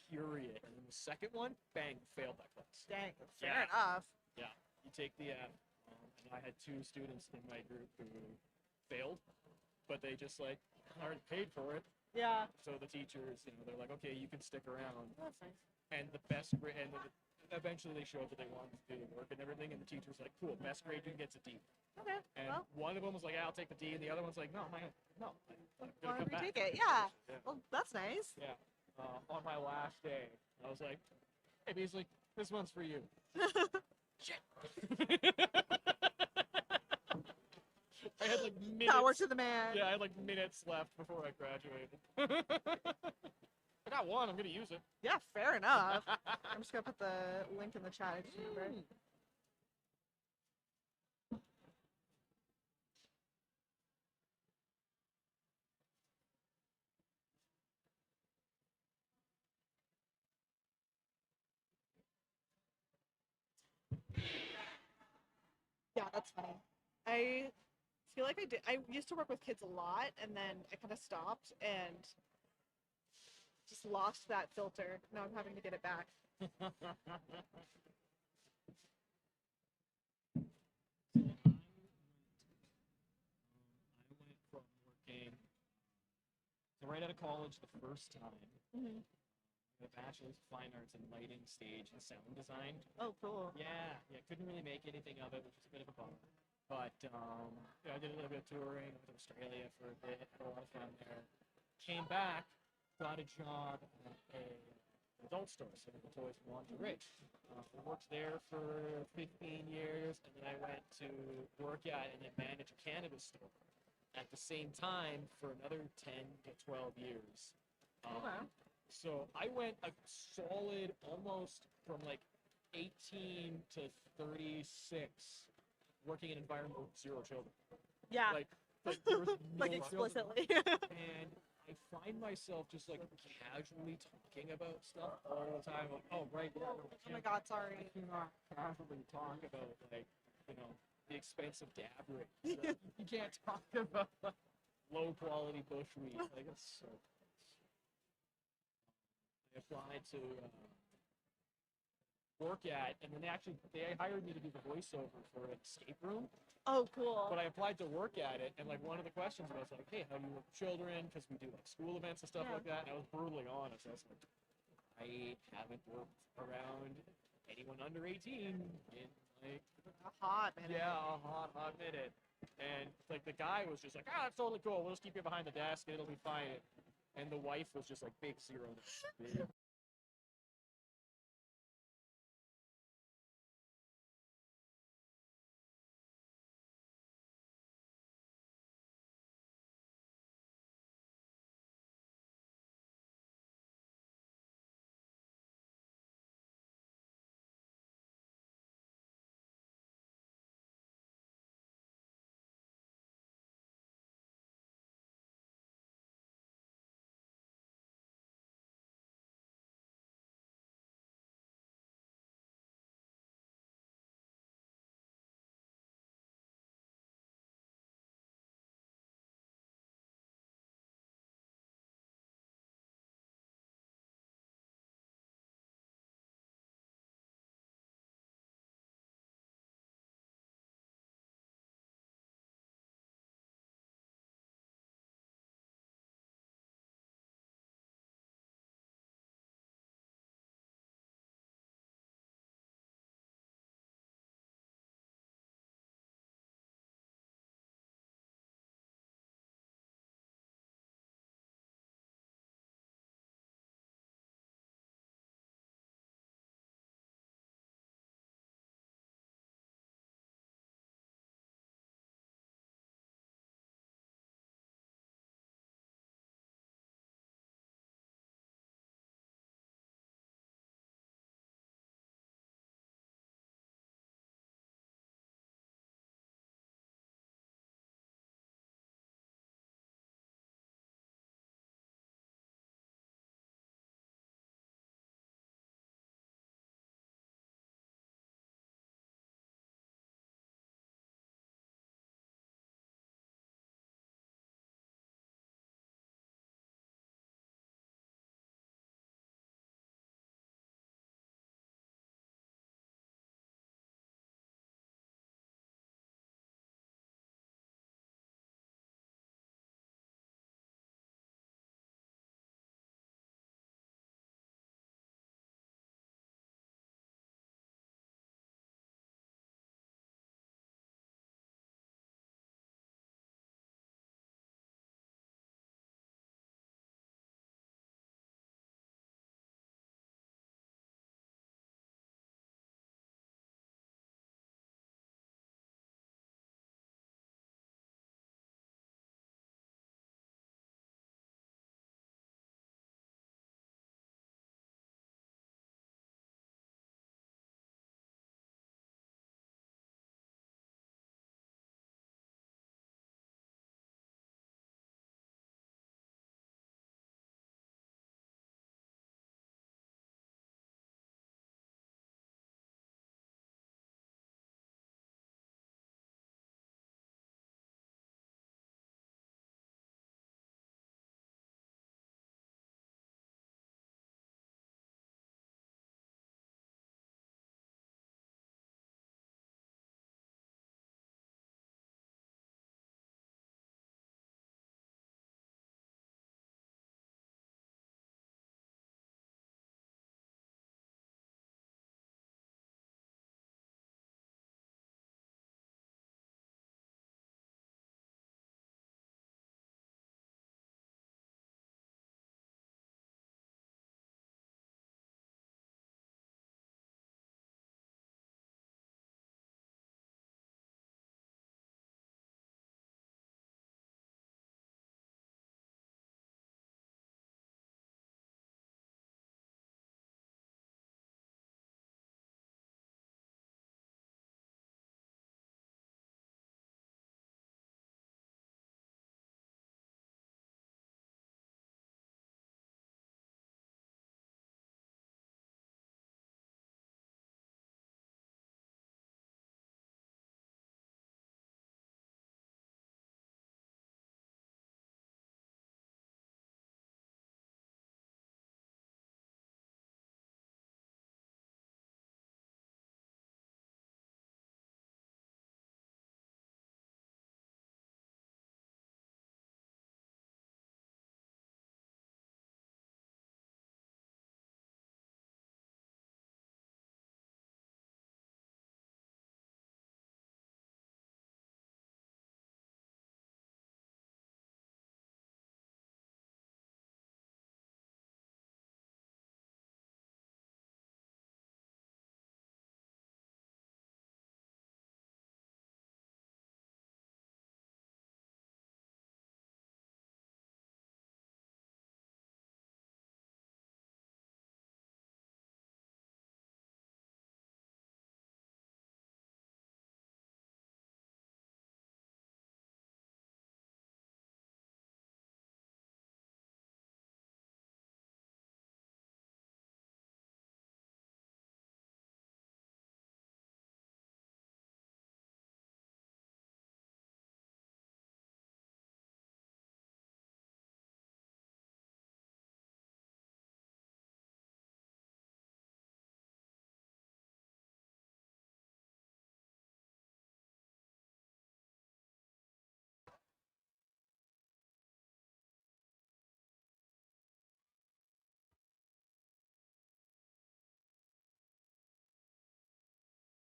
period, and then the second one, bang, failed that class. Dang, fair enough. Yeah, you take the and I had 2 students in my group who failed, but they just like already paid for it. Yeah. So the teachers, they're like, okay, you can stick around. That's nice. And the best grade, and eventually they showed that they wanted to do the work and everything, and the teacher's like, cool, best grade, you gets a D. Okay. And well, one of them was like, yeah, I'll take the D, and the other one's like, no, I'm gonna why come don't we back. take it? Yeah. Yeah. Well, that's nice. Yeah. On my last day, I was like, hey, Beasley, this one's for you. Shit. I had like minutes. Power to the man. Yeah, I had like minutes left before I graduated. I got 1. I'm gonna use it. Yeah, fair enough. I'm just gonna put the link in the chat. I just remembered. Yeah, that's funny. feel like I used to work with kids a lot, and then I kind of stopped and just lost that filter. Now I'm having to get it back. I went from working so right out of college the first time. Mm-hmm. A bachelor's of fine arts in lighting, stage, and sound design. Oh, cool. Yeah, couldn't really make anything of it, which was a bit of a bummer. But I did a little bit of touring with Australia for a bit, had a lot of fun there. Came back, got a job at a adult store, selling the toys from lingerie. I worked there for 15 years, and then I went to work at and then manage a cannabis store at the same time for another 10 to 12 years. Okay. So I went a solid almost from like 18 to 36 working in an environment with 0 children. Yeah. Like there was no Like children. explicitly. And I find myself just like casually talking about stuff all the time. Like, oh, right, yeah, no, Oh my God, sorry. I cannot casually talk about like, the expensive dab rate. You can't talk about low quality bush weed. Like it's so. I applied to work at, and then they hired me to do the voiceover for an escape room. Oh, cool. But I applied to work at it, and like one of the questions was like, "Hey, how do you work with children?" Because we do like school events and stuff Yeah. like that. And I was brutally honest. I was like, I haven't worked around anyone under 18 in like A hot minute. a hot minute. And like the guy was just like, "Ah, it's totally cool. We'll just keep you behind the desk, and it'll be fine." And the wife was just like, "Big zero." Big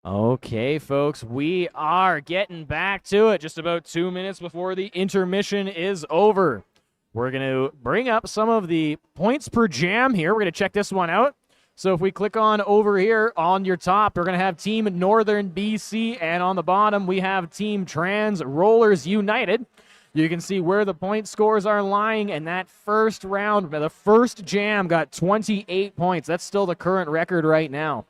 Okay, folks, we are getting back to it just about 2 minutes before the intermission is over. We're going to bring up some of the points per jam here. We're going to check this one out. So if we click on over here on your top, we're going to have Team Northern BC, and on the bottom we have Team Trans Rollers United. You can see where the point scores are lying, and that first round, the first jam got 28 points. That's still the current record right now.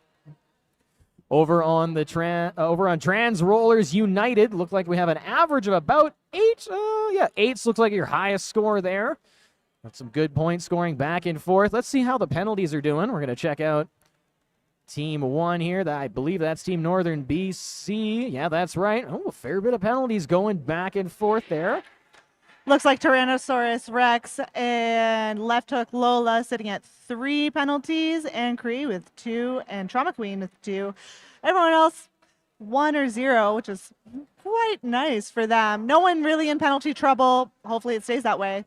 Over on the Trans Rollers United, look like we have an average of about 8. Yeah, 8 looks like your highest score there. Got some good point scoring back and forth. Let's see how the penalties are doing. We're going to check out Team 1 here. I believe that's Team Northern BC. Yeah, that's right. Oh, a fair bit of penalties going back and forth there. Looks like Tyrannosaurus Rex and Left Hook Lola sitting at 3 penalties, and Cree with 2, and Trauma Queen with 2. Everyone else 1 or 0, which is quite nice for them. No one really in penalty trouble. Hopefully it stays that way.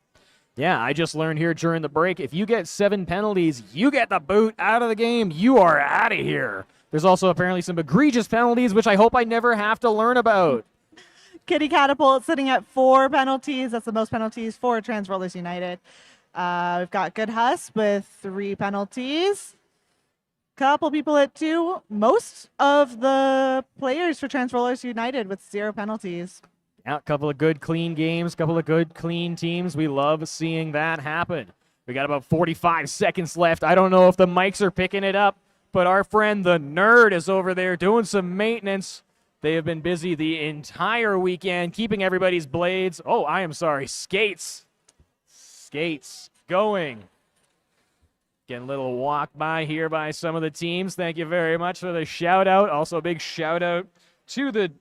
Yeah, I just learned here during the break, if you get 7 penalties, you get the boot out of the game. You are out of here. There's also apparently some egregious penalties, which I hope I never have to learn about. Kitty Catapult sitting at 4 penalties. That's the most penalties for Trans Rollers United. We've got Good Huss with 3 penalties. Couple people at 2. Most of the players for Trans Rollers United with 0 penalties. Yeah, a couple of good, clean games, couple of good, clean teams. We love seeing that happen. We got about 45 seconds left. I don't know if the mics are picking it up, but our friend the Nerd is over there doing some maintenance. They have been busy the entire weekend, keeping everybody's blades. Oh, I am sorry, skates. Skates going. Getting a little walk by here by some of the teams. Thank you very much for the shout out. Also, a big shout out to the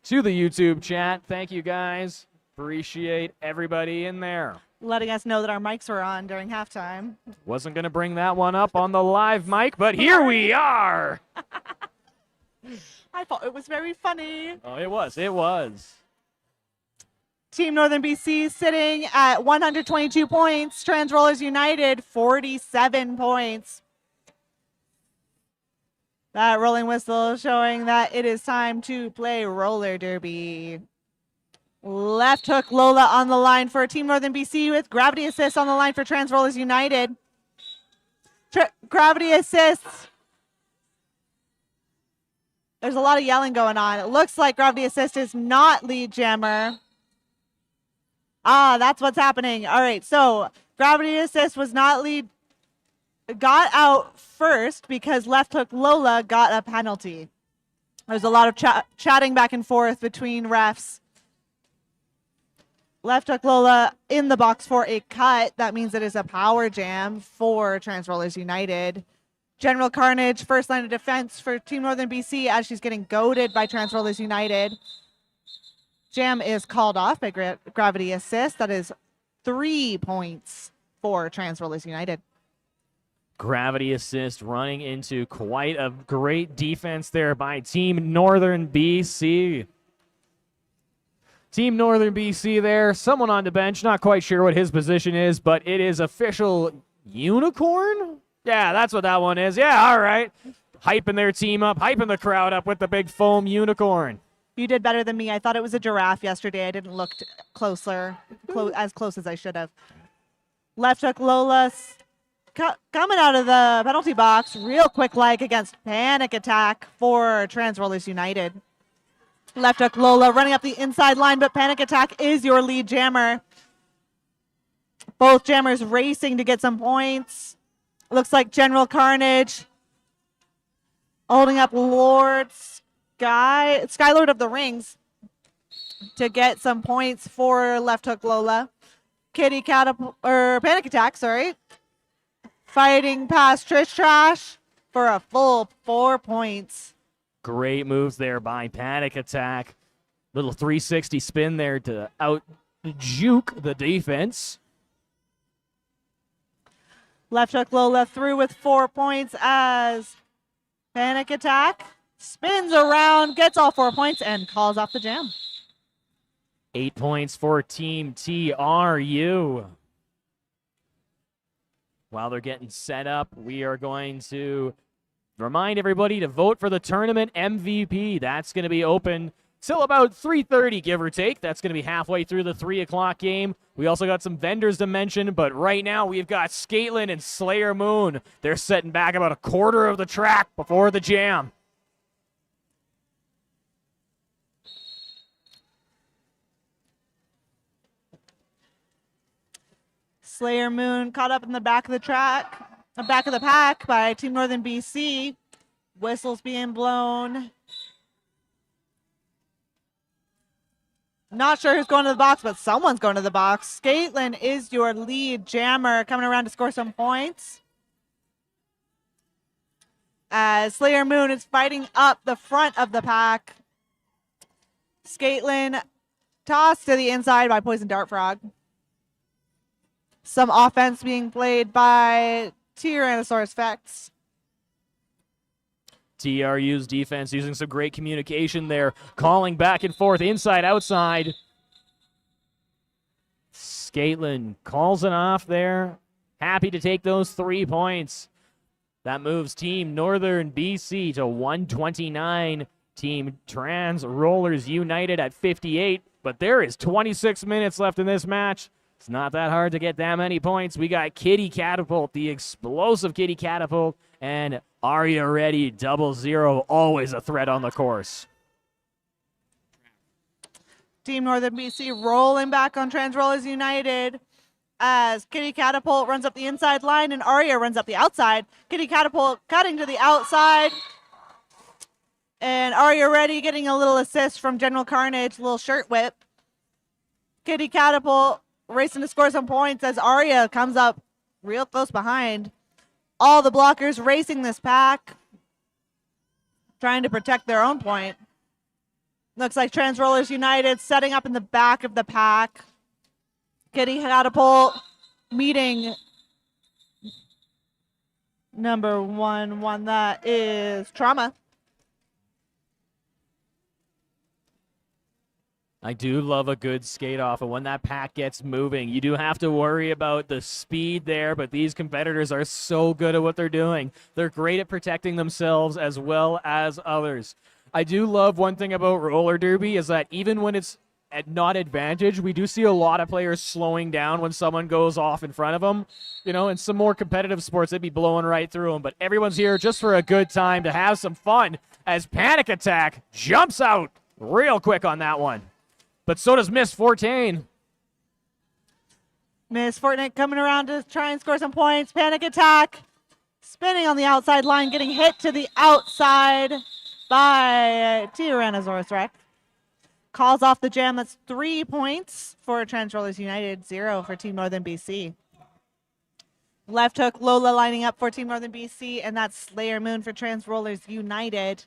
YouTube chat. Thank you guys. Appreciate everybody in there. Letting us know that our mics were on during halftime. Wasn't going to bring that one up on the live mic, but here we are. I thought it was very funny. Oh, it was. Team Northern BC sitting at 122 points. Trans Rollers United, 47 points. That rolling whistle showing that it is time to play roller derby. Left Hook Lola on the line for Team Northern BC with Gravity Assist on the line for Trans Rollers United. Gravity Assist. There's a lot of yelling going on. It looks like Gravity Assist is not lead jammer. That's what's happening. All right, so Gravity Assist was not lead. Got out first because Left Hook Lola got a penalty. There's a lot of chatting back and forth between refs. Left Hook Lola in the box for a cut. That means it is a power jam for Trans Rollers United. General Carnage, first line of defense for Team Northern BC as she's getting goaded by Trans Rollers United. Jam is called off by Gravity Assist. That is 3 points for Trans Rollers United. Gravity Assist running into quite a great defense there by Team Northern BC. Team Northern BC there. Someone on the bench, not quite sure what his position is, but it is official Unicorn? Yeah, that's what that one is. Yeah, all right. Hyping their team up, hyping the crowd up with the big foam unicorn. You did better than me. I thought it was a giraffe yesterday. I didn't look as close as I should have. Left Hook Lola coming out of the penalty box real quick like against Panic Attack for Trans Rollers United. Left Hook Lola running up the inside line, but Panic Attack is your lead jammer. Both jammers racing to get some points. Looks like General Carnage holding up Lord Skylord of the Rings to get some points for Left Hook Lola. Panic Attack, sorry. Fighting past Trish Trash for a full 4 points. Great moves there by Panic Attack. Little 360 spin there to out juke the defense. Left Hook Lola through with 4 points as Panic Attack spins around, gets all 4 points, and calls off the jam. 8 points for Team TRU. While they're getting set up, we are going to Remind everybody to vote for the tournament MVP. That's going to be open till about 3:30, give or take. That's going to be halfway through the 3 o'clock game. We also got some vendors to mention, but right now we've got Scaitlin and Slayer Moon. They're setting back about a quarter of the track before the jam. Slayer Moon caught up in the back of the back of the pack by Team Northern BC. Whistles being blown. Not sure who's going to the box, but someone's going to the box. Scaitlin is your lead jammer coming around to score some points. As Slayer Moon is fighting up the front of the pack. Scaitlin tossed to the inside by Poison Dart Frog. Some offense being played by Tyrannosaurus Vex. TRU's defense using some great communication there, calling back and forth, inside, outside. Scaitlin calls it off there. Happy to take those 3 points. That moves Team Northern BC to 129. Team Trans Rollers United at 58. But there is 26 minutes left in this match. It's not that hard to get that many points. We got Kitty Catapult, the explosive Kitty Catapult, and Aria Ready 00, always a threat on the course. Team Northern BC rolling back on Trans Rollers United as Kitty Catapult runs up the inside line and Aria runs up the outside. Kitty Catapult cutting to the outside. And Aria Ready getting a little assist from General Carnage, a little shirt whip. Kitty Catapult racing to score some points as Aria comes up real close behind. All the blockers racing this pack, trying to protect their own point. Looks like Trans Rollers United setting up in the back of the pack. Kitty Catapult meeting number one that is Trauma. I do love a good skate off, and when that pack gets moving, you do have to worry about the speed there, but these competitors are so good at what they're doing. They're great at protecting themselves as well as others. I do love one thing about roller derby is that even when it's at not advantage, we do see a lot of players slowing down when someone goes off in front of them. You know, in some more competitive sports, they'd be blowing right through them, but everyone's here just for a good time to have some fun as Panic Attack jumps out real quick on that one. But so does Miss Fortain. Miss Fortnite coming around to try and score some points. Panic Attack spinning on the outside line, getting hit to the outside by Tyrannosaurus Rex. Calls off the jam. That's 3 points for Trans Rollers United, 0 for Team Northern BC. Left hook Lola lining up for Team Northern BC, and that's Slayer Moon for Trans Rollers United.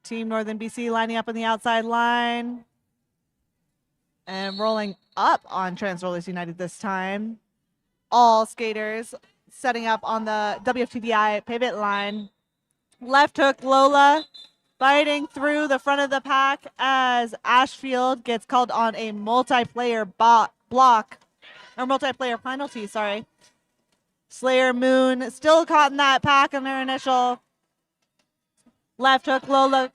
Team Northern BC lining up on the outside line and rolling up on Trans Rollers United this time. All skaters setting up on the WFTDI pivot line. Left hook Lola fighting through the front of the pack as Ashfield gets called on a multiplayer block, or multiplayer penalty, sorry. Slayer Moon still caught in that pack on their initial. Left hook Lola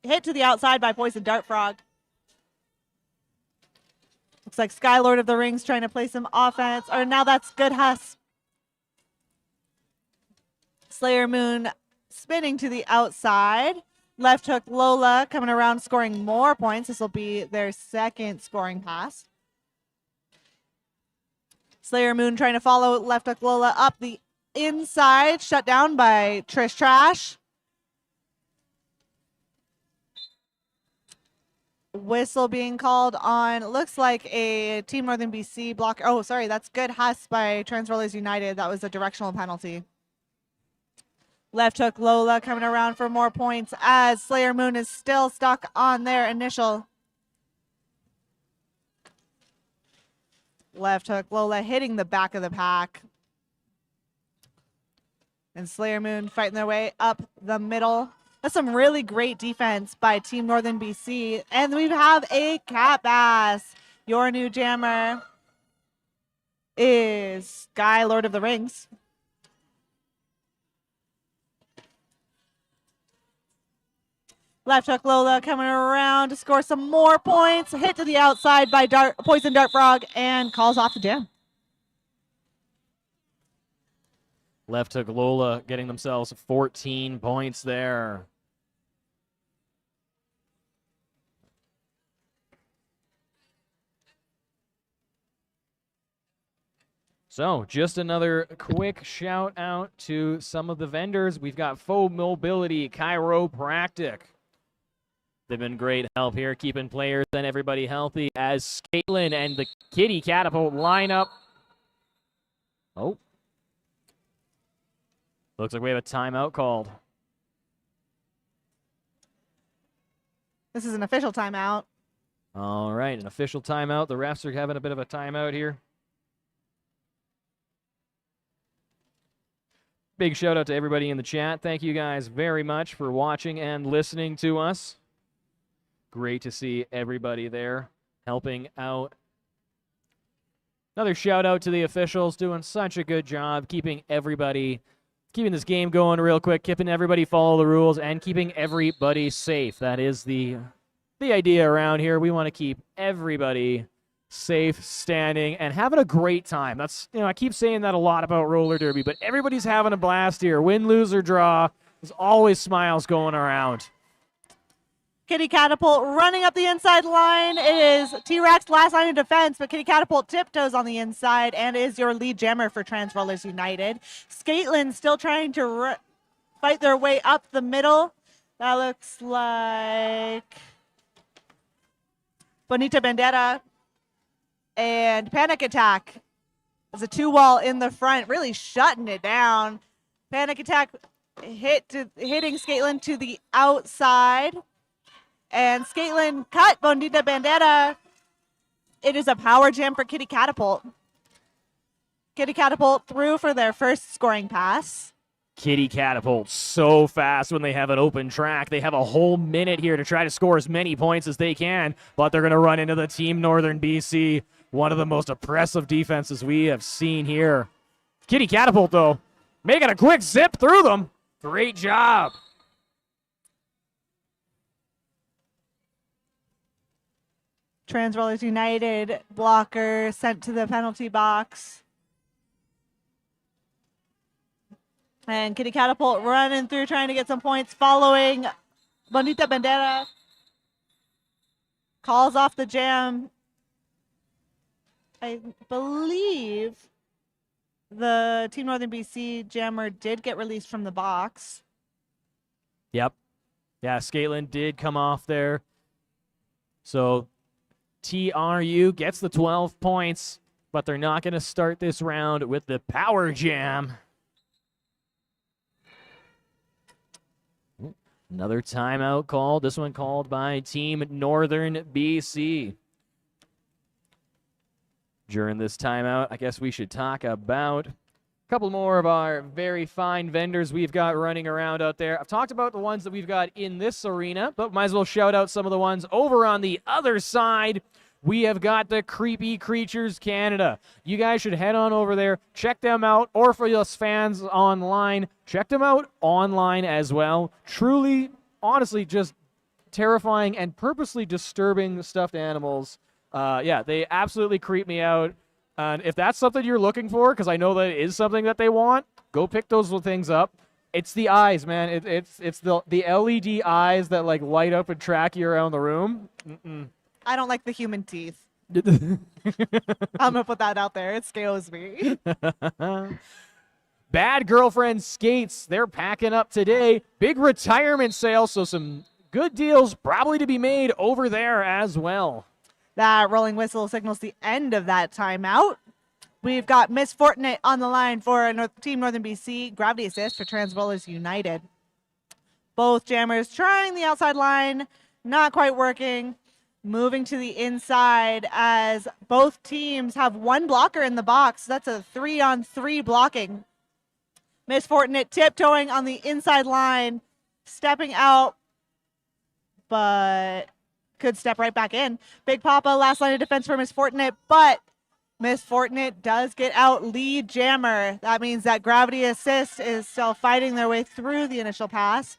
hit to the outside by Poison Dart Frog. Looks like Skylord of the Rings trying to play some offense. Or now that's Good Huss. Slayer Moon spinning to the outside. Left hook Lola coming around scoring more points. This will be their second scoring pass. Slayer Moon trying to follow left hook Lola up the inside. Shut down by Trish Trash. Whistle being called on, looks like a Team Northern BC block. Oh, sorry, that's Good Huss by Trans Rollers United. That was a directional penalty. Left hook Lola coming around for more points as Slayer Moon is still stuck on their initial. Left hook Lola hitting the back of the pack. And Slayer Moon fighting their way up the middle. That's some really great defense by Team Northern BC. And we have a cat bass. Your new jammer is Guy, Lord of the Rings. Left hook Lola coming around to score some more points. Hit to the outside by Poison Dart Frog and calls off the jam. Left hook Lola getting themselves 14 points there. So just another quick shout out to some of the vendors. We've got Faux Mobility Chiropractic. They've been great help here, keeping players and everybody healthy as Scaitlin and the Kitty Catapult line up. Oh. Looks like we have a timeout called. This is an official timeout. All right, an official timeout. The refs are having a bit of a timeout here. Big shout out to everybody in the chat. Thank you guys very much for watching and listening to us. Great to see everybody there helping out. Another shout out to the officials doing such a good job keeping this game going real quick, keeping everybody follow the rules and keeping everybody safe. That is the idea around here. We want to keep everybody safe, standing, and having a great time. That's, I keep saying that a lot about roller derby, but everybody's having a blast here. Win, lose, or draw. There's always smiles going around. Kitty Catapult running up the inside line. It is T-Rex last line of defense, but Kitty Catapult tiptoes on the inside and is your lead jammer for Trans Rollers United. Scaitlin still trying to fight their way up the middle. That looks like Bonita Bandera and Panic Attack. There's a 2-wall in the front, really shutting it down. Panic Attack hitting Scaitlin to the outside. And Scaitlin cut Bonita Bandera. It is a power jam for Kitty Catapult. Kitty Catapult through for their first scoring pass. Kitty Catapult so fast when they have an open track. They have a whole minute here to try to score as many points as they can, but they're going to run into the Team Northern BC, one of the most oppressive defenses we have seen here. Kitty Catapult, though, making a quick zip through them. Great job. Trans Rollers United blocker sent to the penalty box. And Kitty Catapult running through trying to get some points following Bonita Bandera. Calls off the jam. I believe the Team Northern BC jammer did get released from the box. Yep. Yeah, Scaitlin did come off there. So TRU gets the 12 points, but they're not going to start this round with the power jam. Another timeout called. This one called by Team Northern BC. During this timeout, I guess we should talk about a couple more of our very fine vendors we've got running around out there. I've talked about the ones that we've got in this arena, but might as well shout out some of the ones over on the other side. We have got the Creepy Creatures Canada. You guys should head on over there, check them out, or for us fans online, check them out online as well. Truly, honestly, just terrifying and purposely disturbing stuffed animals. Yeah, they absolutely creep me out. And if that's something you're looking for, because I know that it is something that they want, go pick those little things up. It's the eyes, man. It's the LED eyes that like light up and track you around the room. I don't like the human teeth. I'm gonna put that out there. It scares me. Bad Girlfriend Skates, they're packing up today. Big retirement sale, so some good deals probably to be made over there as well. That rolling whistle signals the end of that timeout. We've got Miss Fortnite on the line for Team Northern BC. Gravity assist for Trans Rollers United. Both jammers trying the outside line, not quite working. Moving to the inside as both teams have one blocker in the box. That's a 3-on-3 blocking. Miss Fortnite tiptoeing on the inside line. stepping out, but could step right back in. Big Papa, last line of defense for Miss Fortunate, but Miss Fortunate does get out lead jammer. That means that Gravity Assist is still fighting their way through the initial pass.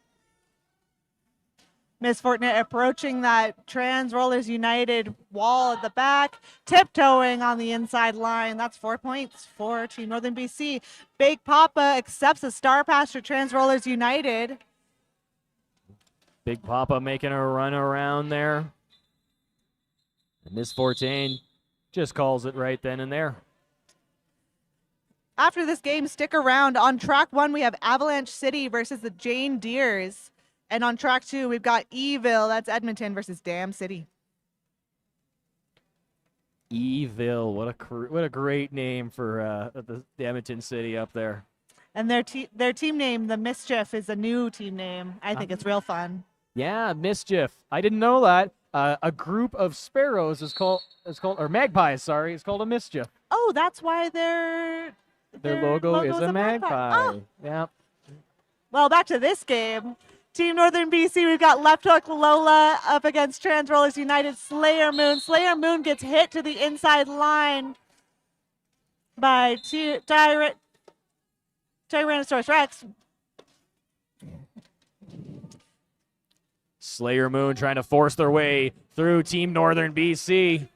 Miss Fortunate approaching that Trans Rollers United wall at the back, tiptoeing on the inside line. That's 4 points for Team Northern BC. Big Papa accepts a star pass for Trans Rollers United. Big Papa making a run around there. And Miss Fortain just calls it right then and there. After this game, stick around. On track 1, we have Avalanche City versus the Jane Deers. And on track 2, we've got Evil, that's Edmonton, versus Dam City. Evil, what a great name for the Edmonton City up there. And their team name, the Mischief, is a new team name. I think it's real fun. Yeah, Mischief. I didn't know that. A group of sparrows is called, or magpies, sorry, is called a Mischief. Oh, that's why their logo is a magpie. Oh. Yeah. Well, back to this game. Team Northern BC, we've got Left Hook Lola up against Trans Rollers United Slayer Moon. Slayer Moon gets hit to the inside line by Tyrannosaurus Rex. Slayer Moon trying to force their way through Team Northern BC.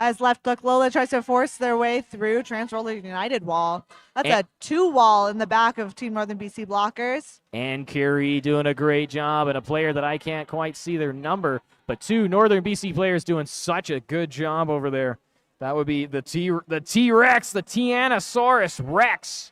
As Left Hook Lola tries to force their way through Trans Rollers United wall. That's a 2 wall in the back of Team Northern BC blockers. And Carey doing a great job, and a player that I can't quite see their number, but 2 Northern BC players doing such a good job over there. That would be the T-Rex, the Tyrannosaurus Rex.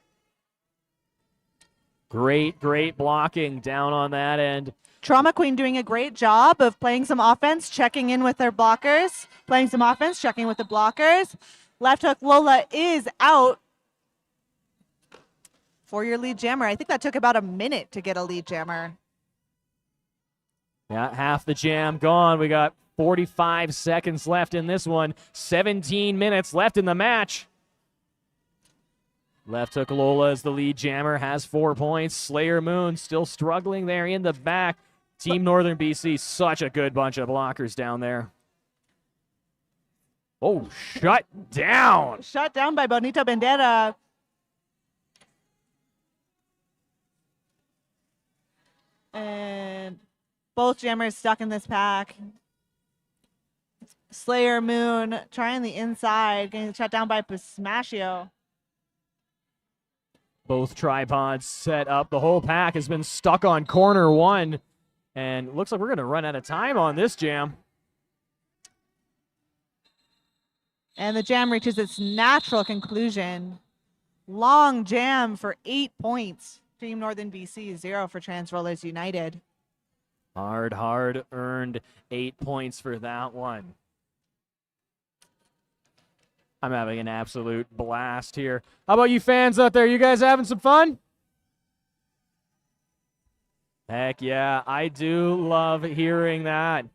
Great blocking down on that end. Trauma Queen doing a great job of playing some offense, checking in with their blockers. Playing some offense, checking with the blockers. Left Hook Lola is out for your lead jammer. I think that took about a minute to get a lead jammer. Yeah, half the jam gone. We got 45 seconds left in this one. 17 minutes left in the match. Left Hook Lola is the lead jammer, has 4 points. Slayer Moon still struggling there in the back. Team Northern BC, such a good bunch of blockers down there. Oh, shut down. Shut down by Bonita Bandera. And both jammers stuck in this pack. Slayer Moon trying the inside, getting shut down by Pismashio. Both tripods set up. The whole pack has been stuck on corner 1. And looks like we're going to run out of time on this jam. And the jam reaches its natural conclusion. Long jam for 8 points. Team Northern BC, 0 for Trans Rollers United. Hard earned 8 points for that one. I'm having an absolute blast here. How about you fans out there? You guys having some fun? Heck yeah, I do love hearing that.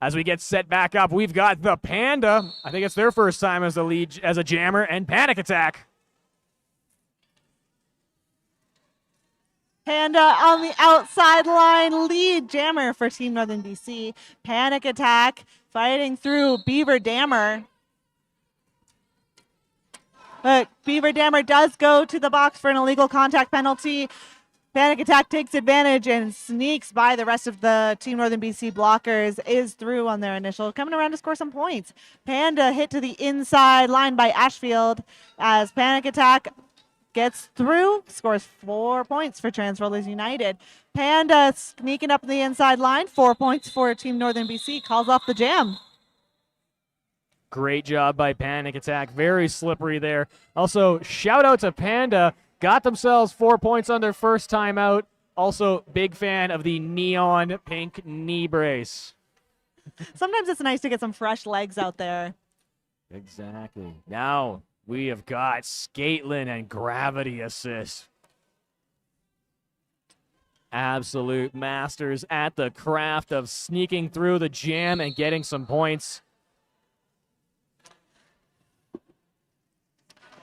As we get set back up, we've got the Panda. I think it's their first time as a jammer, and Panic Attack. Panda on the outside line, lead jammer for Team Northern BC. Panic Attack fighting through Beaver Dammer. But Beaver Dammer does go to the box for an illegal contact penalty. Panic Attack takes advantage and sneaks by the rest of the Team Northern BC blockers, is through on their initial, coming around to score some points. Panda hit to the inside line by Ashfield as Panic Attack gets through, scores 4 points for Trans Rollers United. Panda sneaking up the inside line, 4 points for Team Northern BC, calls off the jam. Great job by Panic Attack. Very slippery there. Also, shout out to Panda. Got themselves 4 points on their first time out. Also, big fan of the neon pink knee brace. Sometimes it's nice to get some fresh legs out there. Exactly. Now we have got Skatelin and Gravity Assist. Absolute masters at the craft of sneaking through the jam and getting some points.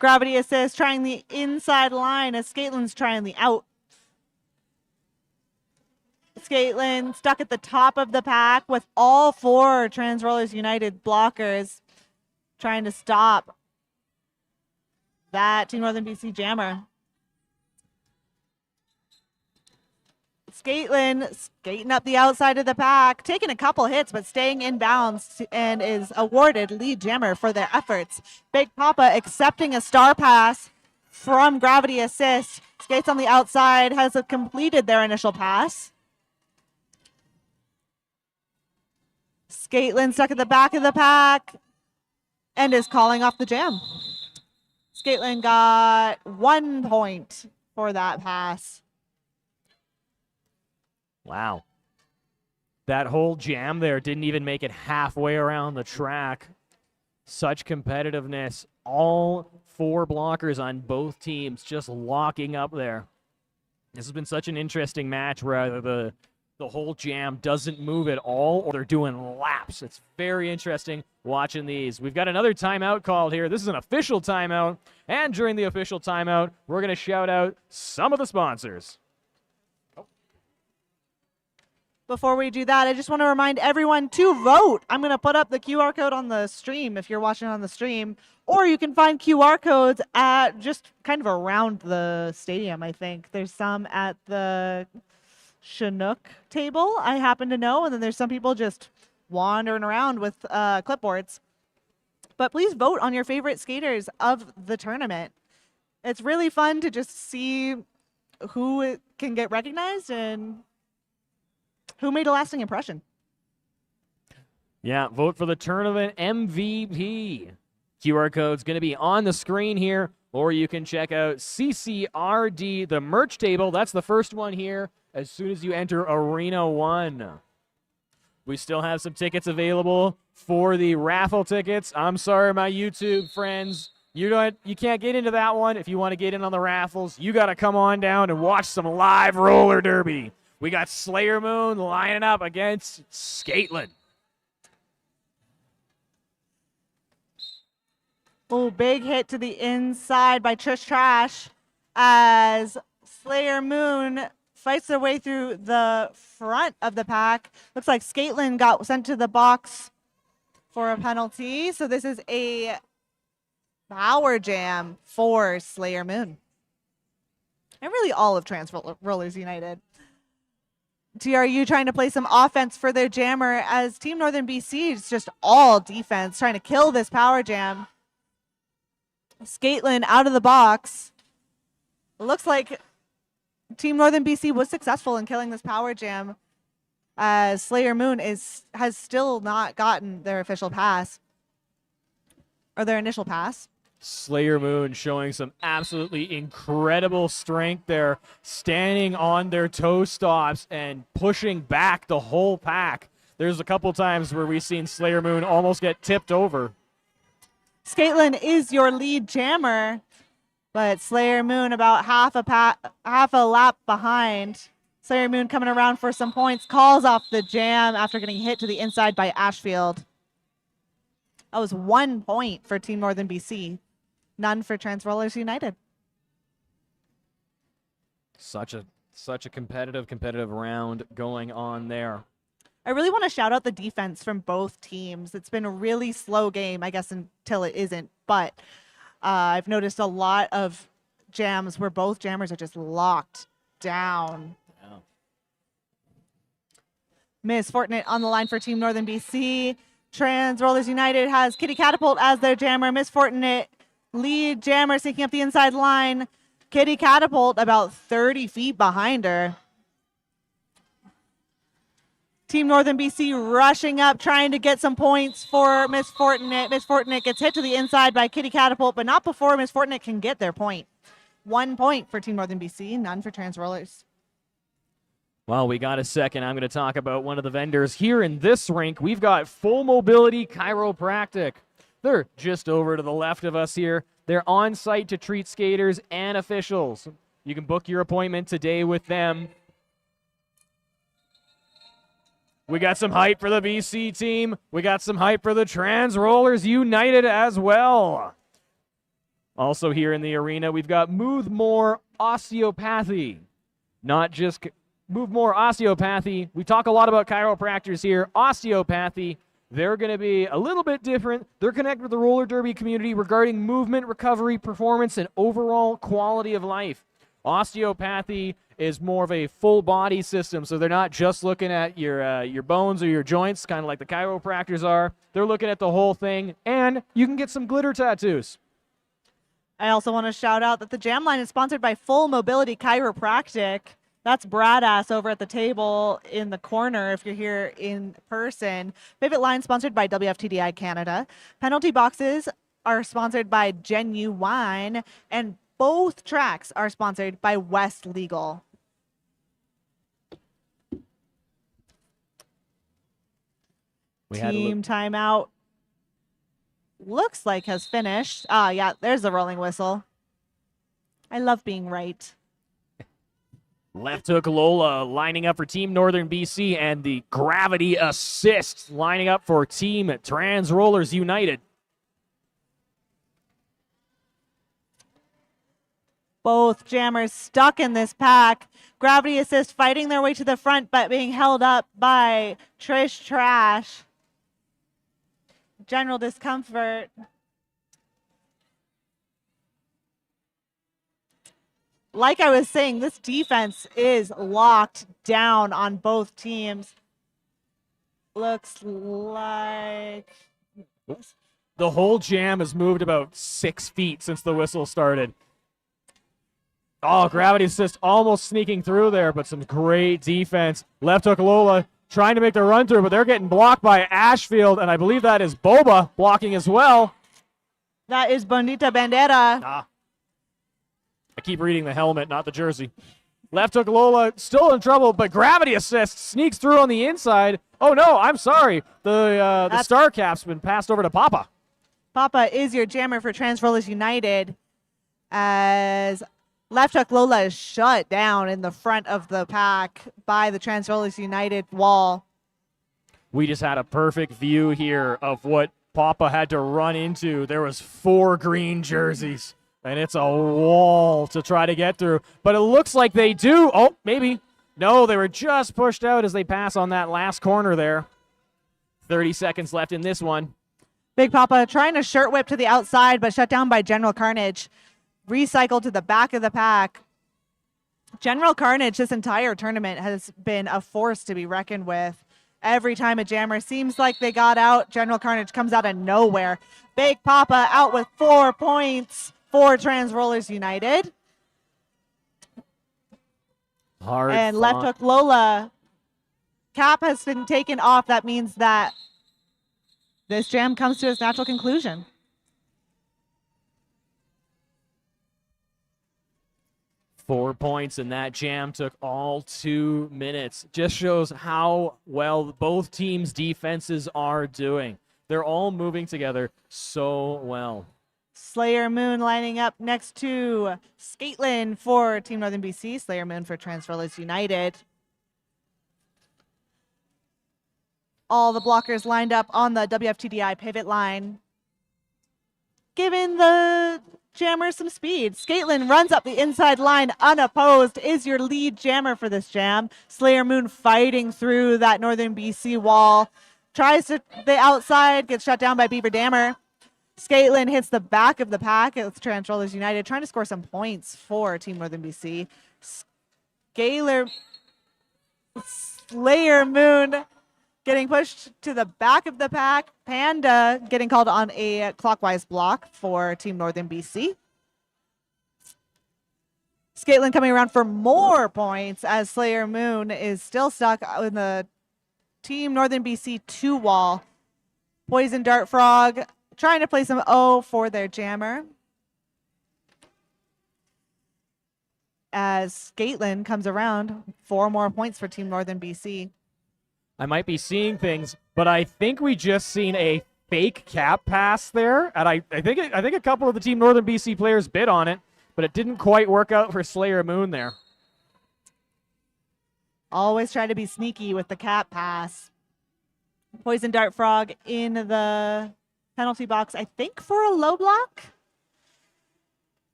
Gravity Assist trying the inside line as Skatelin's trying the out. Scaitlin stuck at the top of the pack with all 4 Trans Rollers United blockers trying to stop that Team Northern BC jammer. Scaitlin skating up the outside of the pack, taking a couple hits, but staying in bounds and is awarded lead jammer for their efforts. Big Papa accepting a star pass from Gravity Assist. Skates on the outside, has completed their initial pass. Scaitlin stuck at the back of the pack and is calling off the jam. Scaitlin got 1 point for that pass. Wow. That whole jam there didn't even make it halfway around the track. Such competitiveness. All 4 blockers on both teams just locking up there. This has been such an interesting match where either the whole jam doesn't move at all or they're doing laps. It's very interesting watching these. We've got another timeout called here. This is an official timeout. And during the official timeout, we're going to shout out some of the sponsors. Before we do that, I just want to remind everyone to vote. I'm going to put up the QR code on the stream if you're watching on the stream, or you can find QR codes at just kind of around the stadium, I think. There's some at the Chinook table, I happen to know, and then there's some people just wandering around with clipboards. But please vote on your favorite skaters of the tournament. It's really fun to just see who can get recognized and who made a lasting impression. Yeah, vote for the tournament MVP. QR code's going to be on the screen here, or you can check out CCRD, the merch table. That's the first one here as soon as you enter Arena 1. We still have some tickets available for the raffle tickets. I'm sorry, my YouTube friends. You can't get into that one. If you want to get in on the raffles, you got to come on down and watch some live roller derby. We got Slayer Moon lining up against Scaitlin. Oh, big hit to the inside by Trish Trash as Slayer Moon fights their way through the front of the pack. Looks like Scaitlin got sent to the box for a penalty. So this is a power jam for Slayer Moon. And really all of Trans Rollers United. TRU trying to play some offense for their jammer as Team Northern BC is just all defense, trying to kill this power jam. Scaitlin out of the box. Looks like Team Northern BC was successful in killing this power jam as Slayer Moon has still not gotten their official pass or their initial pass. Slayer Moon showing some absolutely incredible strength there, standing on their toe stops and pushing back the whole pack. There's a couple times where we've seen Slayer Moon almost get tipped over. Scaitlin is your lead jammer, but Slayer Moon about half a lap behind. Slayer Moon coming around for some points, calls off the jam after getting hit to the inside by Ashfield. That was 1 point for Team Northern BC. None for Trans Rollers United. Such a competitive round going on there. I really want to shout out the defense from both teams. It's been a really slow game, I guess, until it isn't. But I've noticed a lot of jams where both jammers are just locked down. Yeah. Miss Fortinet on the line for Team Northern BC. Trans Rollers United has Kitty Catapult as their jammer. Miss Fortinet, lead jammer, sneaking up the inside line. Kitty Catapult about 30 feet behind her. Team Northern BC rushing up, trying to get some points for Miss Fortinet. Miss Fortinet gets hit to the inside by Kitty Catapult, but not before Miss Fortinet can get their point. 1 point for Team Northern BC, none for Trans Rollers. Well, we got a second. I'm going to talk about one of the vendors here in this rink. We've got Full Mobility Chiropractic. They're just over to the left of us here. They're on site to treat skaters and officials. You can book your appointment today with them. We got some hype for the BC team. We got some hype for the Trans Rollers United as well. Also here in the arena, we've got Moothmore Osteopathy. Not just move more osteopathy. We talk a lot about chiropractors here. Osteopathy, they're going to be a little bit different. They're connected with the roller derby community regarding movement, recovery, performance, and overall quality of life. Osteopathy is more of a full body system, so they're not just looking at your bones or your joints, kind of like the chiropractors are. They're looking at the whole thing, and you can get some glitter tattoos. I also want to shout out that the Jam Line is sponsored by Full Mobility Chiropractic. That's Bradass over at the table in the corner if you're here in person. Pivot Line sponsored by WFTDI Canada. Penalty boxes are sponsored by Genuine, and both tracks are sponsored by West Legal. Team timeout looks like has finished. Ah, yeah, there's the rolling whistle. I love being right. Left hook Lola lining up for Team Northern BC, and the gravity assist lining up for Team Trans Rollers United. Both jammers stuck in this pack. Gravity assist fighting their way to the front, but being held up by Trish Trash. General discomfort. Like I was saying, this defense is locked down on both teams. Looks like the whole jam has moved about 6 feet since the whistle started. Oh, gravity assist almost sneaking through there, but some great defense. Left hook Lola trying to make the run through, but they're getting blocked by Ashfield, and I believe that is Boba blocking as well. That is Bonita Bandera. Nah. I keep reading the helmet, not the jersey. Left hook Lola still in trouble, but gravity assist sneaks through on the inside. Oh, no, I'm sorry. The star cap's been passed over to Papa. Papa is your jammer for Trans Rollers United, as left hook Lola is shut down in the front of the pack by the Trans Rollers United wall. We just had a perfect view here of what Papa had to run into. There was 4 green jerseys, and it's a wall to try to get through. But it looks like they do. Oh, maybe. No, they were just pushed out as they pass on that last corner there. 30 seconds left in this one. Big Papa trying to shirt whip to the outside, but shut down by General Carnage. Recycled to the back of the pack. General Carnage this entire tournament has been a force to be reckoned with. Every time a jammer seems like they got out, General Carnage comes out of nowhere. Big Papa out with 4 points for Trans Rollers United. Hard and fought. left hook Lola. Cap has been taken off. That means that this jam comes to its natural conclusion. Four points, and that jam took all 2 minutes. Just shows how well both teams' defenses are doing. They're all moving together so well. Slayer Moon lining up next to Skatelyn for Team Northern BC. Slayer Moon for Trans Rollers United. All the blockers lined up on the WFTDI pivot line. Giving the jammer some speed. Skatelyn runs up the inside line unopposed, is your lead jammer for this jam. Slayer Moon fighting through that Northern BC wall. Tries to the outside, gets shut down by Beaver Dammer. Skatelyn hits the back of the pack. It's Trans Rollers United trying to score some points for Team Northern BC. Slayer Moon getting pushed to the back of the pack. Panda getting called on a clockwise block for Team Northern BC. Skatelyn coming around for more points as Slayer Moon is still stuck in the Team Northern BC 2 wall. Poison Dart Frog trying to play some O for their jammer. As Skatelyn comes around, 4 more points for Team Northern BC. I might be seeing things, but I think we just seen a fake cap pass there, and I think a couple of the Team Northern BC players bid on it, but it didn't quite work out for Slayer Moon there. Always try to be sneaky with the cap pass. Poison Dart Frog in the penalty box, I think for a low block?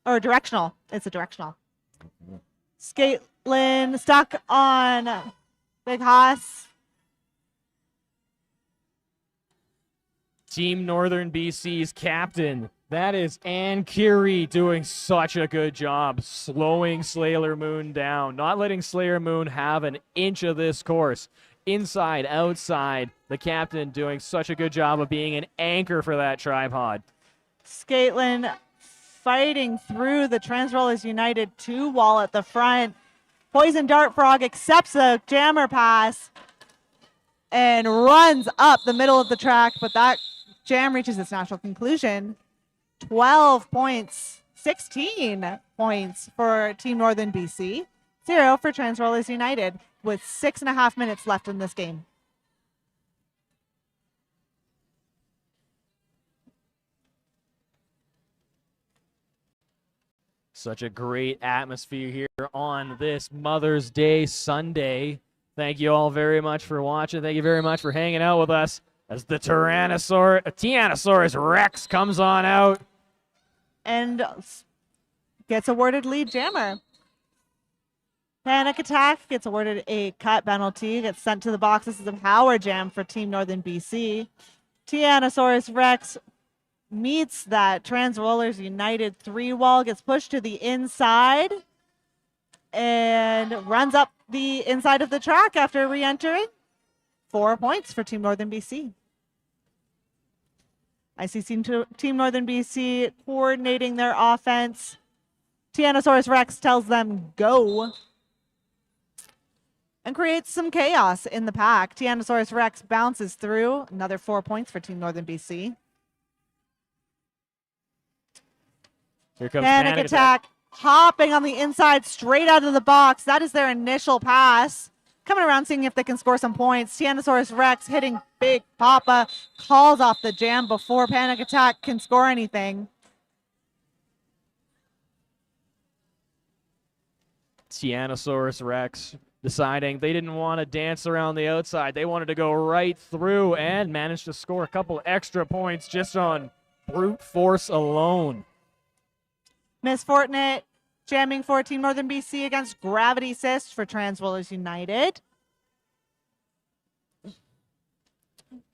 Or directional. It's a directional. Skatelyn stuck on Big Haas. Team Northern BC's captain, that is Ann Curie, doing such a good job slowing Slayer Moon down, not letting Slayer Moon have an inch of this course. Inside, outside, the captain doing such a good job of being an anchor for that tripod. Skatelyn fighting through the Transrollers United 2 wall at the front. Poison Dart Frog accepts a jammer pass and runs up the middle of the track, but that jam reaches its natural conclusion. 12 points, 16 points for Team Northern BC, 0 for Transrollers United, with 6.5 minutes left in this game. Such a great atmosphere here on this Mother's Day Sunday. Thank you all very much for watching. Thank you very much for hanging out with us as the Tyrannosaurus Rex comes on out. And gets awarded lead jammer. Panic Attack gets awarded a cut penalty, gets sent to the box. This is a power jam for Team Northern BC. Tyrannosaurus Rex meets that Transrollers United 3 wall, gets pushed to the inside, and runs up the inside of the track after re-entering. 4 points for Team Northern BC. I see Team Northern BC coordinating their offense. Tyrannosaurus Rex tells them go and creates some chaos in the pack. Tyrannosaurus Rex bounces through. Another 4 points for Team Northern BC. Here comes Panic Attack hopping on the inside straight out of the box. That is their initial pass. Coming around seeing if they can score some points. Tyrannosaurus Rex hitting Big Papa. Calls off the jam before Panic Attack can score anything. Tyrannosaurus Rex deciding they didn't want to dance around the outside. They wanted to go right through and managed to score a couple extra points just on brute force alone. Miss Fortnite jamming for Team Northern BC against Gravity Assist for Transrollers United.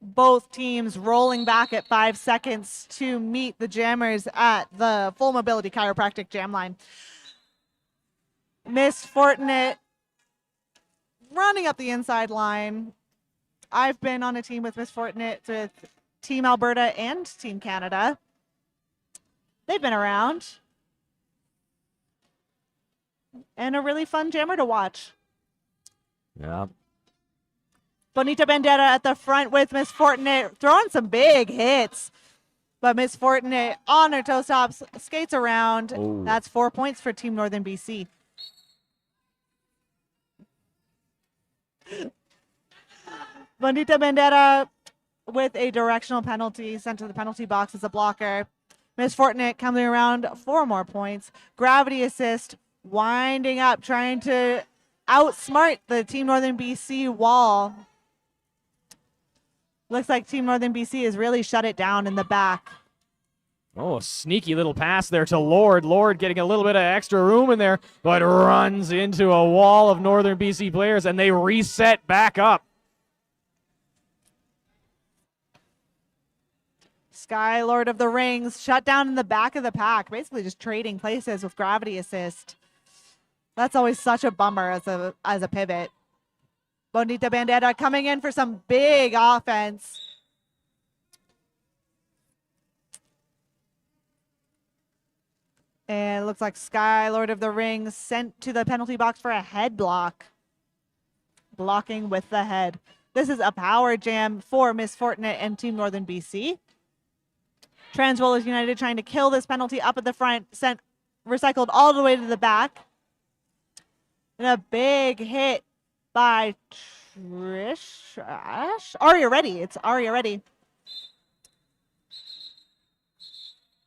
Both teams rolling back at 5 seconds to meet the jammers at the Full Mobility Chiropractic Jam line. Miss Fortnite running up the inside line. I've been on a team with Miss Fortnite with Team Alberta and Team Canada. They've been around. And a really fun jammer to watch. Yeah. Bonita Bandera at the front with Miss Fortnite throwing some big hits. But Miss Fortnite on her toe stops, skates around. Ooh. That's 4 points for Team Northern BC. Bonita Bandera with a directional penalty sent to the penalty box as a blocker. Miss Fortnite coming around 4 more points. Gravity Assist winding up, trying to outsmart the Team Northern BC wall. Looks like Team Northern BC has really shut it down in the back. Oh, sneaky little pass there to Lord. Lord getting a little bit of extra room in there, but runs into a wall of Northern BC players, and they reset back up. Sky Lord of the Rings shut down in the back of the pack, basically just trading places with Gravity Assist. That's always such a bummer as a pivot. Bonita Bandera coming in for some big offense. And it looks like Sky Lord of the Rings sent to the penalty box for a head block. Blocking with the head. This is a power jam for Miss Fortnite and Team Northern BC. Transrollers United trying to kill this penalty up at the front, sent recycled all the way to the back. And a big hit by Aria Reddy. It's Aria Reddy.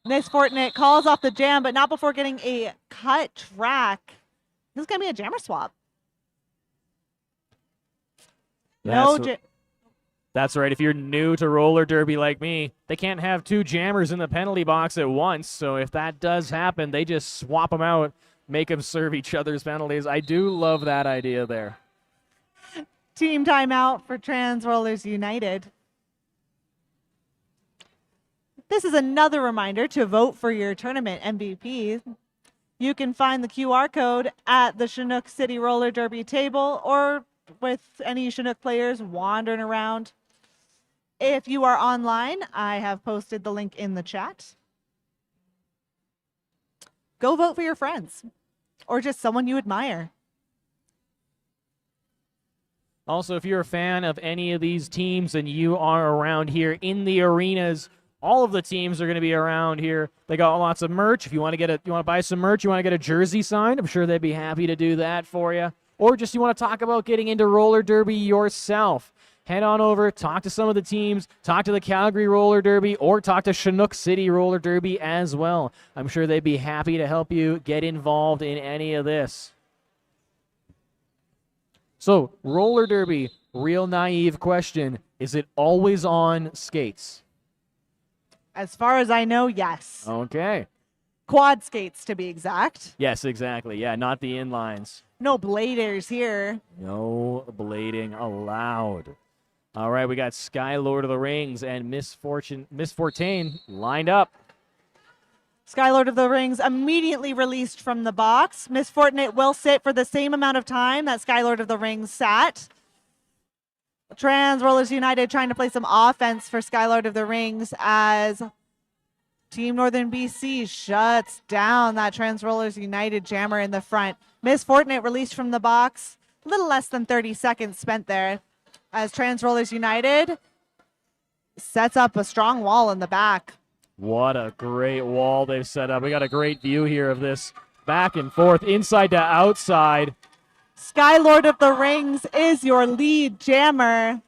Miss Fortnite calls off the jam, but not before getting a cut track. This is going to be a jammer swap. That's right. If you're new to roller derby like me, they can't have 2 jammers in the penalty box at once. So if that does happen, they just swap them out. make them serve each other's penalties. I do love that idea there. Team timeout for Trans Rollers United. This is another reminder to vote for your tournament MVP. You can find the QR code at the Chinook City Roller Derby table or with any Chinook players wandering around. If you are online, I have posted the link in the chat. Go vote for your friends or just someone you admire. Also, if you're a fan of any of these teams and you are around here in the arenas, all of the teams are going to be around here. They got lots of merch. If you want to buy some merch, you want to get a jersey signed, I'm sure they'd be happy to do that for you. Or just you want to talk about getting into roller derby yourself, head on over, talk to some of the teams, talk to the Calgary Roller Derby, or talk to Chinook City Roller Derby as well. I'm sure they'd be happy to help you get involved in any of this. So, roller derby, real naive question. Is it always on skates? As far as I know, yes. Okay. Quad skates, to be exact. Yes, exactly. Yeah, not the inlines. No bladers here. No blading allowed. All right, we got Sky Lord of the Rings and Miss Fortune lined up. Skylord of the Rings immediately released from the box. Miss Fortunate will sit for the same amount of time that Skylord of the Rings sat. Trans Rollers United trying to play some offense for Skylord of the Rings as Team Northern BC shuts down that Trans Rollers United jammer in the front. Miss Fortunate released from the box. A little less than 30 seconds spent there as Trans Rollers United sets up a strong wall in the back. What a great wall they've set up. We got a great view here of this back and forth, inside to outside. Skylord of the Rings is your lead jammer.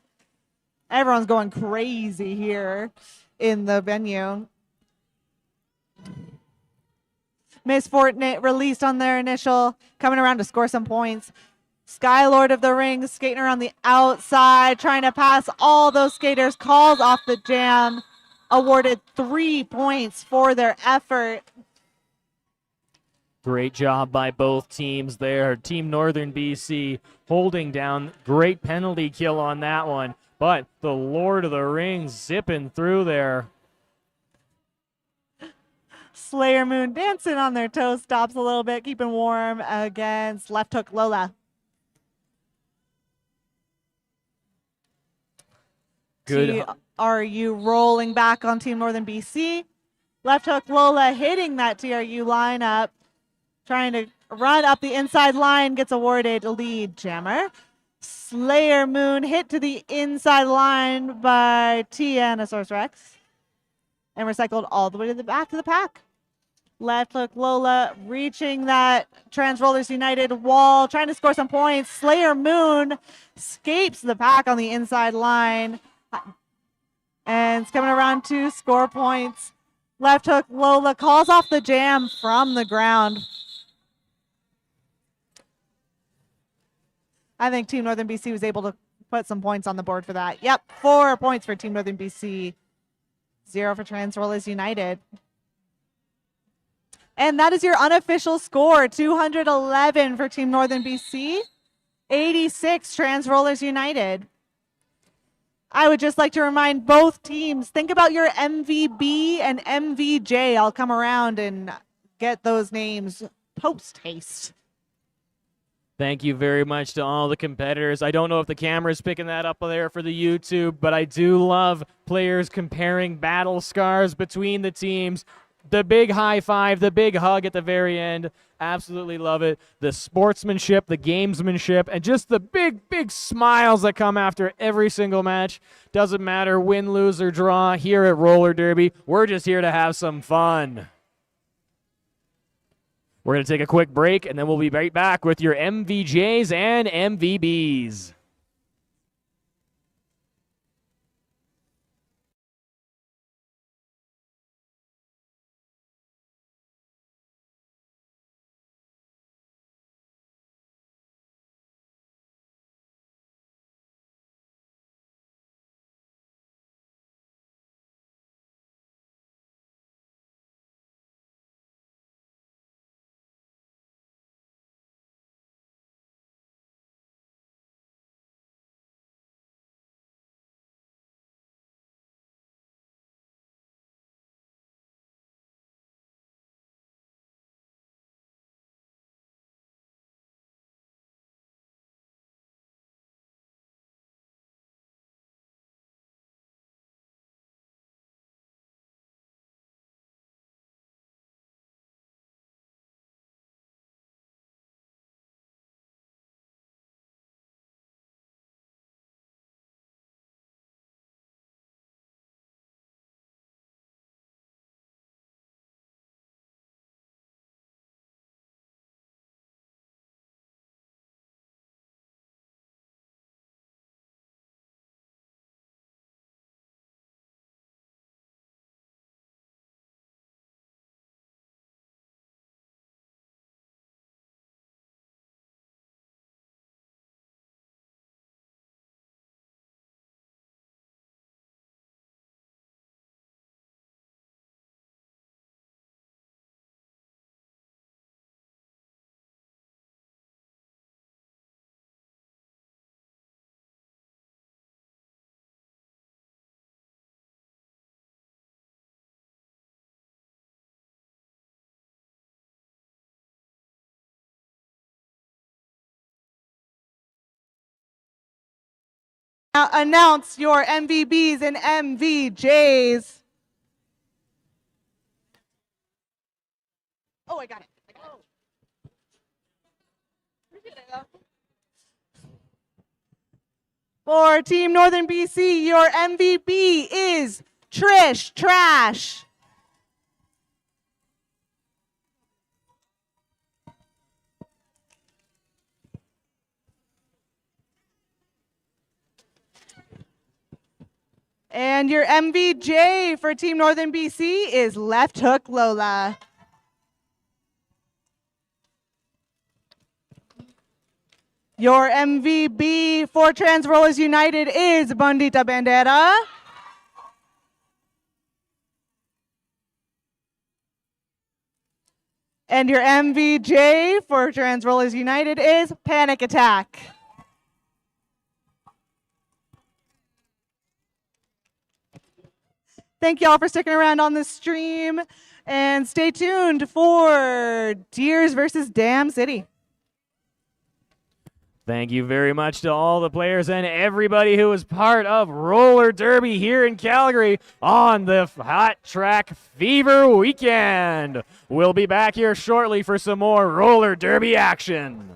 Everyone's going crazy here in the venue. Miss Fortunate released on their initial, coming around to score some points. Skylord of the Rings skating around the outside, trying to pass all those skaters, calls off the jam. Awarded 3 points for their effort. Great job by both teams there. Team Northern BC holding down. Great penalty kill on that one. But the Lord of the Rings zipping through there. Slayer Moon dancing on their toe stops a little bit, keeping warm against left hook Lola. Good. TRU rolling back on Team Northern BC. Left hook Lola hitting that TRU lineup. Trying to run up the inside line, gets awarded lead jammer. Slayer Moon hit to the inside line by Tyrannosaurus Rex. And recycled all the way to the back of the pack. Left hook Lola reaching that Trans Rollers United wall, trying to score some points. Slayer Moon escapes the pack on the inside line. And it's coming around to score points. Left hook Lola calls off the jam from the ground. I think Team Northern BC was able to put some points on the board for that. Yep, 4 points for Team Northern BC. 0 for Trans Rollers United. And that is your unofficial score. 211 for Team Northern BC. 86 Trans Rollers United. I would just like to remind both teams, think about your MVB and MVJ. I'll come around and get those names post-haste. Thank you very much to all the competitors. I don't know if the camera's picking that up there for the YouTube, but I do love players comparing battle scars between the teams. The big high five, the big hug at the very end. Absolutely love it. The sportsmanship, the gamesmanship, and just the big, big smiles that come after every single match. Doesn't matter win, lose, or draw here at Roller Derby. We're just here to have some fun. We're going to take a quick break, and then we'll be right back with your MVJs and MVBs. Now announce your MVBs and MVJs. Oh, I got it. For Team Northern BC, your MVP is Trish Trash. And your MVJ for Team Northern BC is Left Hook Lola. Your MVB for Trans Rollers United is Bandita Bandera. And your MVJ for Trans Rollers United is Panic Attack. Thank you all for sticking around on the stream. And stay tuned for Deers versus Dam City. Thank you very much to all the players and everybody who was part of Roller Derby here in Calgary on the Hot Track Fever weekend. We'll be back here shortly for some more Roller Derby action.